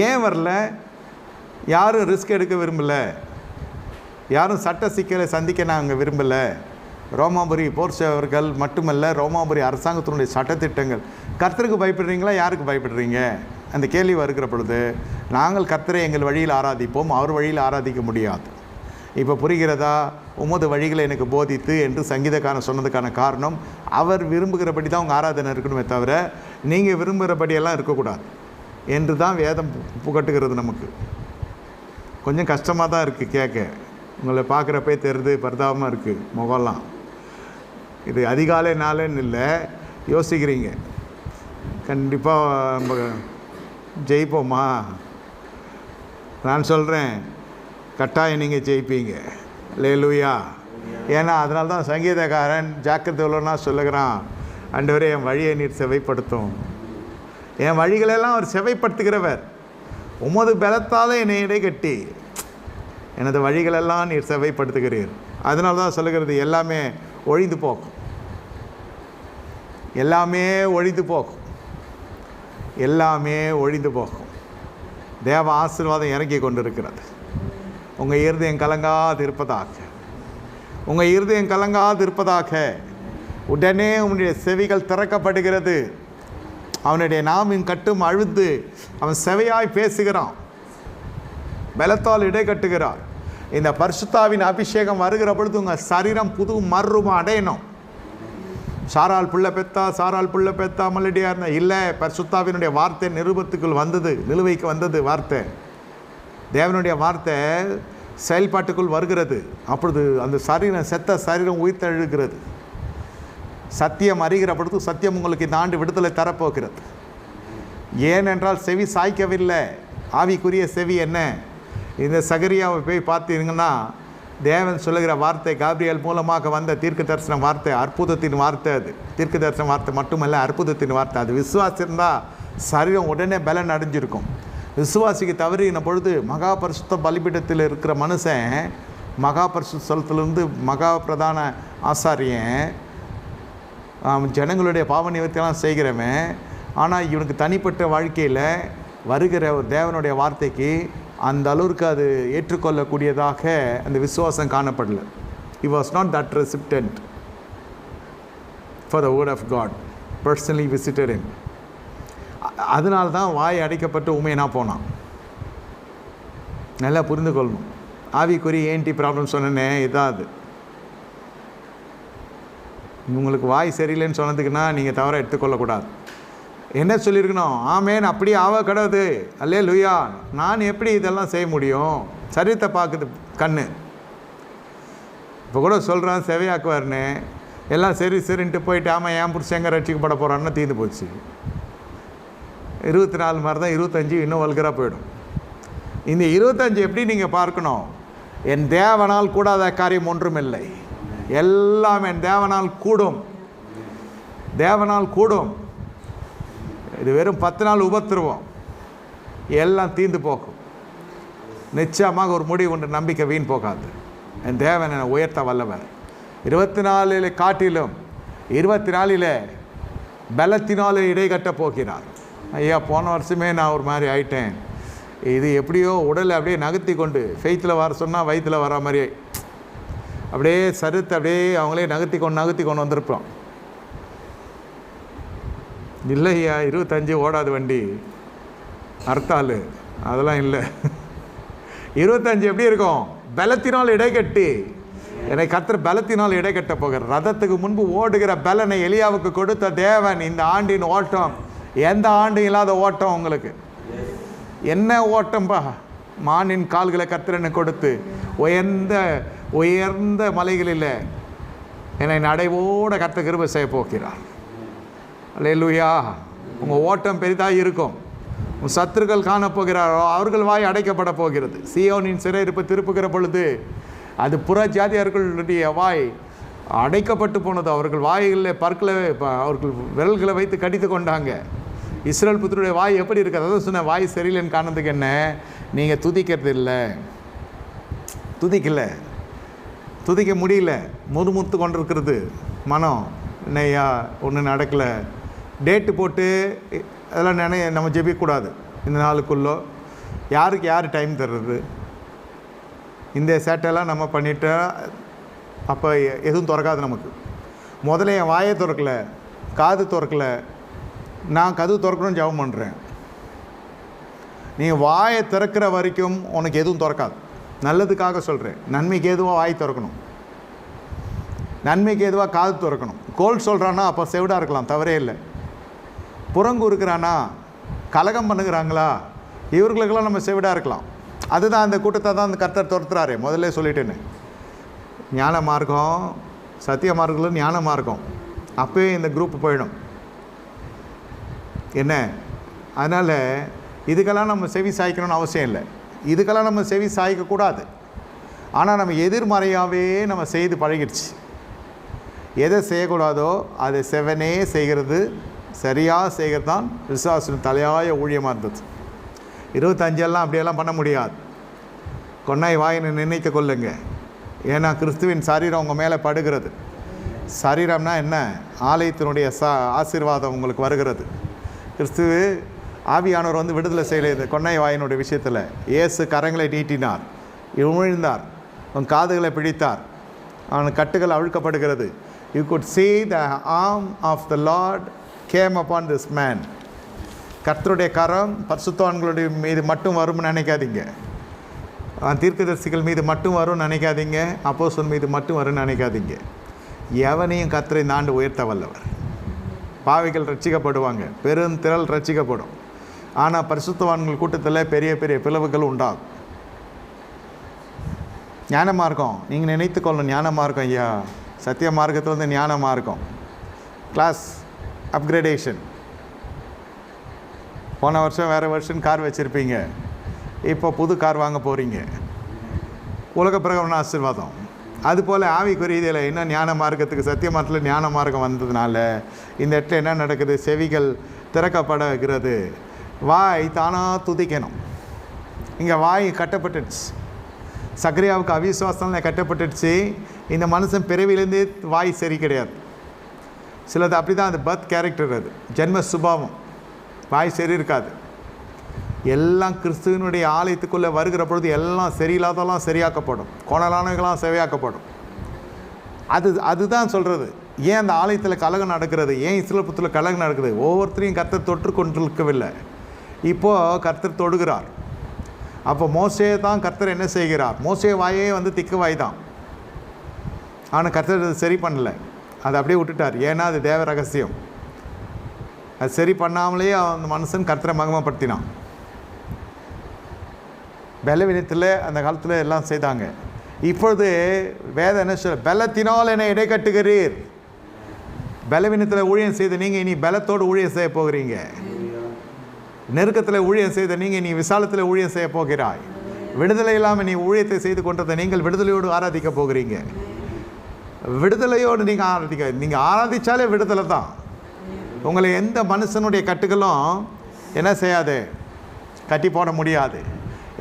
ஏன் வரல? யாரும் ரிஸ்க் எடுக்க விரும்பலை, யாரும் சட்ட சிக்கலை சந்திக்க நாங்கள் விரும்பலை. ரோமாபுரி போர் சேவர்கள் மட்டுமல்ல, ரோமாபுரி அரசாங்கத்தினுடைய சட்டத்திட்டங்கள். கர்த்தருக்கு பயப்படுறீங்களா, யாருக்கு பயப்படுறீங்க? அந்த கேள்வி வருகிற பொழுது நாங்கள் கர்த்தரை எங்கள் வழியில் ஆராதிப்போம், அவர் வழியில் ஆராதிக்க முடியாது. இப்போ புரிகிறதா? உமது வழிகளை எனக்கு போதித்து என்று சங்கீதக்காரன் சொன்னதுக்கான காரணம், அவர் விரும்புகிறபடி தான் உங்கள் ஆராதனை இருக்கணுமே தவிர நீங்கள் விரும்புகிறபடியெல்லாம் இருக்கக்கூடாது என்று தான் வேதம் புகட்டுகிறது. நமக்கு கொஞ்சம் கஷ்டமாக தான் இருக்குது கேட்க. உங்களை பார்க்குறப்பே தெரியுது, பரிதாபமாக இருக்குது முகம்லாம். இது அதிகாலை நாளேன்னு இல்லை, யோசிக்கிறீங்க கண்டிப்பாக நம்ம ஜெயிப்போமா? நான் சொல்கிறேன், கட்டாயம் நீங்கள் ஜெயிப்பீங்க. அல்லேலூயா. ஏன்னா அதனால தான் சங்கீதக்காரன் ஜாக்கிரதை உள்ளவனா சொல்லுகிறான், ஆண்டவரே என் வழியை நீர் செவைப்படுத்தும். என் வழிகளெல்லாம் அவர் செவைப்படுத்துகிறவர். உமது பலத்தால் என்னை இடைக்கட்டி எனது வழிகளெல்லாம் நீர் செவைப்படுத்துகிறீர். அதனால தான் சொல்லுகிறது, எல்லாமே ஒழிந்து போகும், எல்லாமே ஒழிந்து போகும், எல்லாமே ஒழிந்து போகும். தேவ ஆசீர்வாதம் இறங்கி கொண்டிருக்கிறது. உங்கள் இருதயம் கலங்காது இருப்பதாக, உங்கள் இருதயம் கலங்காது இருப்பதாக. உடனே உன்னுடைய செவிகள் திறக்கப்படுகிறது. அவனுடைய நாமின் கட்டும் அழுது அவன் செவையாய் பேசுகிறான், பலத்தால் இடை கட்டுகிறார். இந்த பரிசுத்தாவின் அபிஷேகம் வருகிற பொழுது உங்கள் சரீரம் புது மர்மம் அடையணும். சாரால் புள்ள பெத்தா, சாரால் புள்ள பெத்தா மல்லடியாக இருந்தால் இல்லை. பரிசுத்தாவினுடைய வார்த்தை நிருபத்துக்குள் வந்தது, நிலுவைக்கு வந்தது. வார்த்தை, தேவனுடைய வார்த்தை செயல்பாட்டுக்குள் வருகிறது. அப்பொழுது அந்த சரீரம், செத்த சரீரம் உயிர்த்தெழுகிறது. சத்தியம் அறிகிற பொழுது சத்தியம் உங்களுக்கு இந்த ஆண்டு விடுதலை தரப்போகிறது. ஏனென்றால் செவி சாய்க்கவில்லை. ஆவிக்குரிய செவி என்ன? இந்த சகரியாவை போய் பார்த்தீங்கன்னா, தேவன் சொல்லுகிற வார்த்தை காபிரியல் மூலமாக வந்த தீர்க்க தரிசன வார்த்தை, அற்புதத்தின் வார்த்தை. அது தீர்க்க தரிசன வார்த்தை மட்டுமல்ல, அற்புதத்தின் வார்த்தை. அது விசுவாசிருந்தால் சரீரம் உடனே பலன் அடைஞ்சிருக்கும். விசுவாசிக்கு தவறின பொழுது மகா பரிசுத்த பலிபீடத்தில் இருக்கிற மனுஷன், மகா பரிசுத்த ஸ்தலத்திலிருந்து மகா பிரதான ஆசாரியன், ஜனங்களுடைய பாவ நிவர்த்தியெல்லாம் செய்கிறவன். ஆனால் இவனுக்கு தனிப்பட்ட வாழ்க்கையில் வருகிற ஒரு தேவனுடைய வார்த்தைக்கு அந்த அளவுக்கு அது ஏற்றுக்கொள்ளக்கூடியதாக அந்த விசுவாசம் காணப்படலை. He was not that receptant for the word of God. Personally visited him. அதனால தான் வாய் அடைக்கப்பட்டு உண்மையினா போனான். நல்லா புரிந்து கொள்ளணும். ஆவிக்குரிய ஏன்டி ப்ராப்ளம் சொன்னேனே இதான். அது உங்களுக்கு வாய் சரியில்லைன்னு சொன்னதுக்குன்னா நீங்கள் தவறாக எடுத்துக்கொள்ளக்கூடாது. என்ன சொல்லியிருக்கணும்? ஆமேன், அப்படியே ஆவ கிடவுது, அல்லேலூயா. நான் எப்படி இதெல்லாம் செய்ய முடியும்? சரீரத்தை பார்க்குது கண்ணு. இப்போ கூட சொல்கிறேன் செவையாக்குவார்னு, எல்லாம் சரி சரின்ட்டு போயிட்டு, ஆமாம் என் புருஷங்க ரட்சிக்கப்பட போகிறான்னு தீர்ந்து போச்சு. 24 மாதிரி தான் 25 இன்னும் வல்கராக போயிடும். இந்த 25 எப்படி நீங்கள் பார்க்கணும்? என் தேவனால் கூடாத காரியம் ஒன்றும் இல்லை, எல்லாம் என் தேவனால் கூடும், தேவனால் கூடும். இது வெறும் 10 நாள் உபத்திருவோம், எல்லாம் தீர்ந்து போகும். நிச்சயமாக ஒரு முடிவு உண்டு, நம்பிக்கை வீண் போகாது. என் தேவன் என்னை உயர்த்த வல்லவர். 24 காட்டிலும் 24 பலத்தினாலே இடை கட்ட போகிறார். ஐயா, போன வருஷமே நான் ஒரு மாதிரி ஆயிட்டேன். இது எப்படியோ உடலை அப்படியே நகர்த்தி கொண்டு, ஃபெய்த்தில் வர சொன்னால் வயிற்றில் வர மாதிரியே அப்படியே சருத்து அப்படியே அவங்களே நகர்த்தி கொண்டு வந்திருப்போம். இல்லையா, 25 ஓடாது வண்டி, அர்த்தால் அதெல்லாம் இல்லை. 25 எப்படி இருக்கும்? பலத்தினால் இடைக்கட்டி, என்னை கர்த்தர் பலத்தினால் இடைக்கட்ட போகிறார். ரதத்துக்கு முன்பு ஓடுகிற பலனை எலியாவுக்கு கொடுத்த தேவன் இந்த ஆண்டின் ஓட்டம் எந்த ஆண்டு இல்லாத ஓட்டம் உங்களுக்கு. என்ன ஓட்டம்பா? மானின் கால்களை கர்த்தரனை கொடுத்து உயர்ந்த மலைகளில் என்னை நடைவோட கர்த்தர் கிருபை செய்ய போகிறார். அல்லேலூயா. உங்கள் ஓட்டம் பெரிதாக இருக்கும். உன் சத்துருக்கள் காணப்போகிறாரோ அவர்கள் வாய் அடைக்கப்பட போகிறது. சீயோனின் சிறையிருப்பு திருப்புகிற பொழுது அது புற ஜாதியார்களுடைய வாய் அடைக்கப்பட்டு போனது. அவர்கள் வாய்களில் பற்களை, அவர்கள் விரல்களை வைத்து கடித்து கொண்டாங்க. இஸ்ரேல் புத்தருடைய வாய் எப்படி இருக்குது? அதான் சொன்ன, வாய் சரியில்லைன்னு காரணத்துக்கு என்ன? நீங்கள் துதிக்கிறது இல்லை, துதிக்க முடியல, முறுமுறுத்து கொண்டிருக்கிறது மனம். என்னையா ஒன்றும் நடக்கலை, டேட்டு போட்டு அதெல்லாம் நம்ம ஜெபிக்கக்கூடாது. இந்த நாளுக்குள்ளே யாருக்கு யார் டைம் தர்றது? இந்த சேட்டையெல்லாம் நம்ம பண்ணிட்டா அப்போ எதுவும் திறக்காது நமக்கு. முதல்ல என் வாயை திறக்கலை, காது திறக்கலை, நான் கதவு திறக்கணும்னு ஜெபம் பண்ணுறேன். நீ வாயை திறக்கிற வரைக்கும் உனக்கு எதுவும் திறக்காது. நல்லதுக்காக சொல்கிறேன். நன்மைக்கு எதுவாக வாய் திறக்கணும், நன்மைக்கு எதுவாக காது திறக்கணும். கோல் சொல்கிறான்னா அப்போ செவிடாக இருக்கலாம், தவறே இல்லை. புறங்கு இருக்கிறானா, கலகம் பண்ணுகிறாங்களா, இவர்களுக்கெல்லாம் நம்ம செவிடாக இருக்கலாம். அதுதான் அந்த கூட்டத்தை தான் அந்த கர்த்தர் துரத்துறாரு. முதல்ல சொல்லிட்டேன்னு, ஞான மார்க்கம், சத்திய மார்க்கத்தில் ஞான மார்க்கம், அப்போயே இந்த குரூப் போயிடும். என்ன, அதனால் இதுக்கெல்லாம் நம்ம செவி சாய்க்கணும்னு அவசியம் இல்லை. இதுக்கெல்லாம் நம்ம செவி சாய்க்கக்கூடாது. ஆனால் நம்ம எதிர்மறையாகவே நம்ம செய்து பழகிடுச்சு. எதை செய்யக்கூடாதோ அதை செவனே செய்கிறது, சரியாக செய்கிறது தான் விசுவாசத்தின் தலையாய ஊழியமாக இருந்தது. 25 அப்படியெல்லாம் பண்ண முடியாது. கொன்னாய் வாயினை நினைத்து கொள்ளுங்க. ஏன்னா கிறிஸ்துவின் சரீரம் உங்கள் மேலே படுகிறது. சரீரம்னா என்ன? ஆலயத்தினுடைய ஆசீர்வாதம் உங்களுக்கு வருகிறது. கிறிஸ்துவ ஆவியானவர் வந்து விடுதலை செய்யலைது கொன்னாய் வாயினுடைய விஷயத்தில். இயேசு கரங்களை நீட்டினார், உமிழ்ந்தார், அவன் காதுகளை பிடித்தார், அவன் கட்டுகள் அவிழ்க்கப்படுகிறது. You could see the arm of the Lord came upon this man. கர்த்தருடைய கரம் பரிசுத்தவான்களுடைய மீது மட்டும் வரும்னு நினைக்காதீங்க, தீர்க்கதரிசிகள் மீது மட்டும் வரும்னு நினைக்காதீங்க, அப்போஸ்தலர் மீது மட்டும் வரும்னு நினைக்காதீங்க. எவனையும் கர்த்தர் இந்த ஆண்டு உயர்த்த வல்லவர். பாவிகள் ரட்சிக்கப்படுவாங்க, பெருந்திரள் ரட்சிக்கப்படும். ஆனால் பரிசுத்தவான்கள் கூட்டத்தில் பெரிய பெரிய பிளவுகள் உண்டாகும். ஞான மார்க்கம் நீங்கள் நினைத்து கொள்ளணும். ஞான மார்க்கம் ஐயா, சத்திய மார்க்கத்தில் வந்து ஞான மார்க்கம், கிளாஸ் அப்கிரேடேஷன். போன வருஷம் வேறு வருஷன் கார் வச்சுருப்பீங்க, இப்போ புது கார் வாங்க போகிறீங்க. உலக பிரகடன ஆசீர்வாதம். அதுபோல் ஆவிக்குரியதில் இன்னும் ஞான மார்க்கத்துக்கு சத்திய மார்க்கத்தில் ஞான மார்க்கம் வந்ததுனால இந்த இடத்துல என்ன நடக்குது? செவிகள் திறக்கப்படுகிறது, வாய் தானாக துதிக்கணும். இங்கே வாய் கட்டப்பட்டுடுச்சு. சக்கரியாவுக்கு அவிசுவாசம் கட்டப்பட்டுடுச்சு. இந்த மனுஷன் பிறவிலேருந்தே வாய் சரி கிடையாது. சிலது அப்படி தான், அது பர்த் கேரக்டர், அது ஜென்ம சுபாவம். வாய் சரி இருக்காது. எல்லாம் கிறிஸ்துவனுடைய ஆலயத்துக்குள்ளே வருகிற பொழுது எல்லாம் சரியில்லாதெல்லாம் சரியாக்கப்படும், கோணலானவங்களாம் செவையாக்கப்படும். அதுதான் சொல்கிறது. ஏன் அந்த ஆலயத்தில் கலகம் நடக்கிறது? ஏன் இஸ்ரவேல் கலகம் நடக்குது? ஒவ்வொருத்தரையும் கர்த்தர் தொற்று கொண்டிருக்கவில்லை. இப்போது கர்த்தர் தொடுகிறார். அப்போ மோசே தான் கர்த்தர் என்ன செய்கிறார்? மோசே வாயே வந்து திக்கு வாய் தான். ஆனால் கர்த்தர் அது சரி பண்ணலை, அதை அப்படியே விட்டுட்டார். ஏன்னா அது தேவ ரகசியம். அது சரி பண்ணாமலே அந்த மனுஷன் கர்த்தரை மகிமைப்படுத்தினான். பலவீனத்தில் அந்த காலத்தில் எல்லாம் செய்தாங்க. இப்பொழுது வேதம் என்ன சொல்ல? பலத்தினால் என்னை இடை கட்டுகிறீர். பலவீனத்தில் ஊழியம் செய்த நீங்கள் இனி பலத்தோடு ஊழியம் செய்ய போகிறீங்க. நெருக்கத்தில் ஊழியம் செய்த நீங்கள் நீ விசாலத்தில் ஊழியம் செய்ய போகிறாய். விடுதலை இல்லாமல் நீ ஊழியத்தை செய்து கொண்டதை நீங்கள் விடுதலையோடு ஆராதிக்க போகிறீங்க. விடுதலையோடு நீங்கள் ஆராதித்தாலே விடுதலை தான். உங்களை எந்த மனுஷனுடைய கட்டுகளும் என்ன செய்யாது? கட்டி போட முடியாது.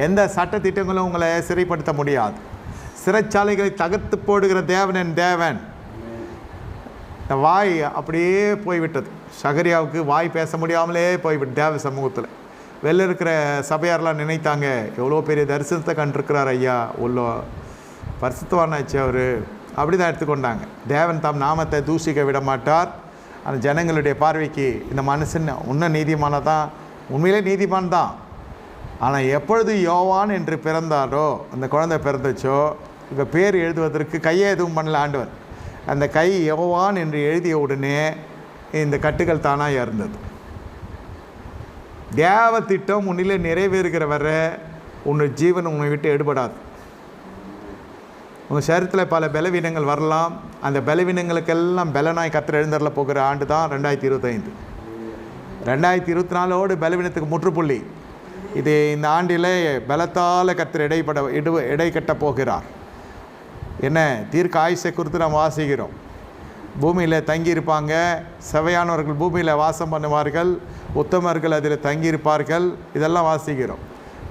எந்த சட்டத்திட்டங்களும் உங்களை சிறைப்படுத்த முடியாது. சிறைச்சாலைகளை தகர்த்து போடுகிற தேவன் என் தேவன். இந்த வாய் அப்படியே போய்விட்டது. சகரியாவுக்கு வாய் பேச முடியாமலே போய்விட்டு தேவ சமூகத்தில். வெளில இருக்கிற சபையாரெலாம் நினைத்தாங்க, எவ்வளோ பெரிய தரிசனத்தை கண்டிருக்கிறார் ஐயா, உள்ளோ பரிசுத்தவானாச்சு அவர். அப்படி தான் எடுத்துக்கொண்டாங்க. தேவன் தாம் நாமத்தை தூஷிக்க விட மாட்டார். அந்த ஜனங்களுடைய பார்வைக்கு இந்த மனுஷன் இன்னும் நீதிமானதான் தான், உண்மையிலே நீதிமான் தான். ஆனால் எப்பொழுது யோவான் என்று பிறந்தாரோ, அந்த குழந்தை பிறந்துச்சோ, இப்போ பேர் எழுதுவதற்கு கையை எதுவும் பண்ணல ஆண்டவர். அந்த கை யோவான் என்று எழுதிய உடனே இந்த கட்டுகள் தானாக இருந்தது. தேவ திட்டம் உன்னிலே நிறைவேறுகிற வர உன்னுடைய ஜீவன் உன்னை விட்டு எடுபடாது. உங்கள் சரீரத்தில் பல பலவீனங்கள் வரலாம். அந்த பலவீனங்களுக்கெல்லாம் பலனாய் கர்த்தர் எழுந்தருள போகிற ஆண்டு தான் 2025. 2024 பலவீனத்துக்கு முற்றுப்புள்ளி. இது இந்த ஆண்டில் பலத்தால் கர்த்தர் இடை கட்ட போகிறார். என்ன தீர்க்க ஆயுசை குறித்து நாம் வாசிக்கிறோம். பூமியில் தங்கியிருப்பாங்க, செவையானவர்கள் பூமியில் வாசம் பண்ணுவார்கள், உத்தமர்கள் அதில் தங்கியிருப்பார்கள். இதெல்லாம் வாசிக்கிறோம்.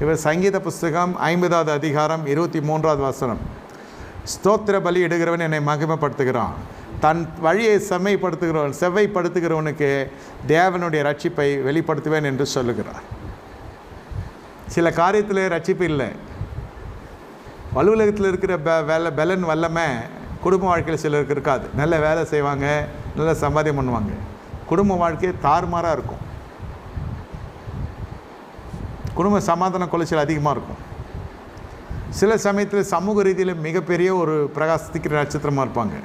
இவர் சங்கீத புஸ்தகம் 50வது அதிகாரம் 23வது வசனம். ஸ்தோத்திர பலி இடுகிறவன் என்னை மகிமைப்படுத்துகிறான், தன் வழியை செவ்வைப்படுத்துகிறவனுக்கு தேவனுடைய ரட்சிப்பை வெளிப்படுத்துவேன் என்று சொல்லுகிறார். சில காரியத்தில் ரட்சிப்பு இல்லை. அலுவலகத்தில் இருக்கிற பலன் வல்லமை குடும்ப வாழ்க்கையில் சிலருக்கு இருக்காது. நல்ல வேலை செய்வாங்க, நல்ல சம்பாத்தியம் பண்ணுவாங்க, குடும்ப வாழ்க்கை தாறுமாறாக இருக்கும். குடும்ப சமாதான குலைச்சல் அதிகமாக இருக்கும். சில சமயத்தில் சமூக ரீதியில் மிகப்பெரிய ஒரு பிரகாசிக்கிற நட்சத்திரமாக இருப்பாங்க.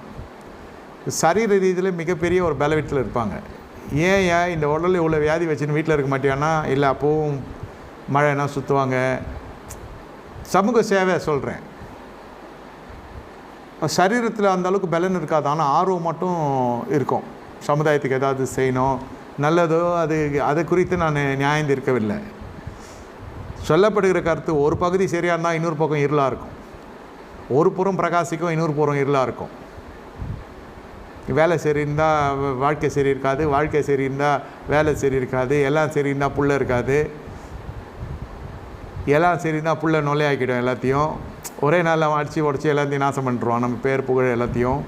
சரீர ரீதியில் மிகப்பெரிய ஒரு பலவீனத்தில் இருப்பாங்க. ஏன் இந்த உடலில் இவ்வளோ வியாதி வச்சுன்னு வீட்டில் இருக்க மாட்டியானா? இல்லை அப்போவும் மழைனா சுற்றுவாங்க. சமூக சேவை சொல்கிறேன். சரீரத்தில் அந்த அளவுக்கு பலன் இருக்காது, ஆனால் ஆர்வம் மட்டும் இருக்கும். சமுதாயத்துக்கு ஏதாவது செய்யணும், நல்லதோ அது குறித்து நான் நியாயம் இருக்கவில்லை. சொல்லப்படுகிற கருத்து ஒரு பகுதி சரியாக இருந்தால் இன்னொரு பக்கம் இருளாக இருக்கும், ஒரு புறம் பிரகாசிக்கும் இன்னொரு புறம் இருளாக இருக்கும். வேலை சரி இருந்தால் வாழ்க்கை சரி இருக்காது, வாழ்க்கை சரி இருந்தால் வேலை சரி இருக்காது, எல்லாம் சரி இருந்தால் புள்ள இருக்காது, எல்லாம் சரி இருந்தால் புள்ள நொல்லையாக்கிடும். எல்லாத்தையும் ஒரே நாளில் அடித்து உடச்சி எல்லாத்தையும் நாசம் பண்ணிடுவோம், நம்ம பேர் புகழ் எல்லாத்தையும்.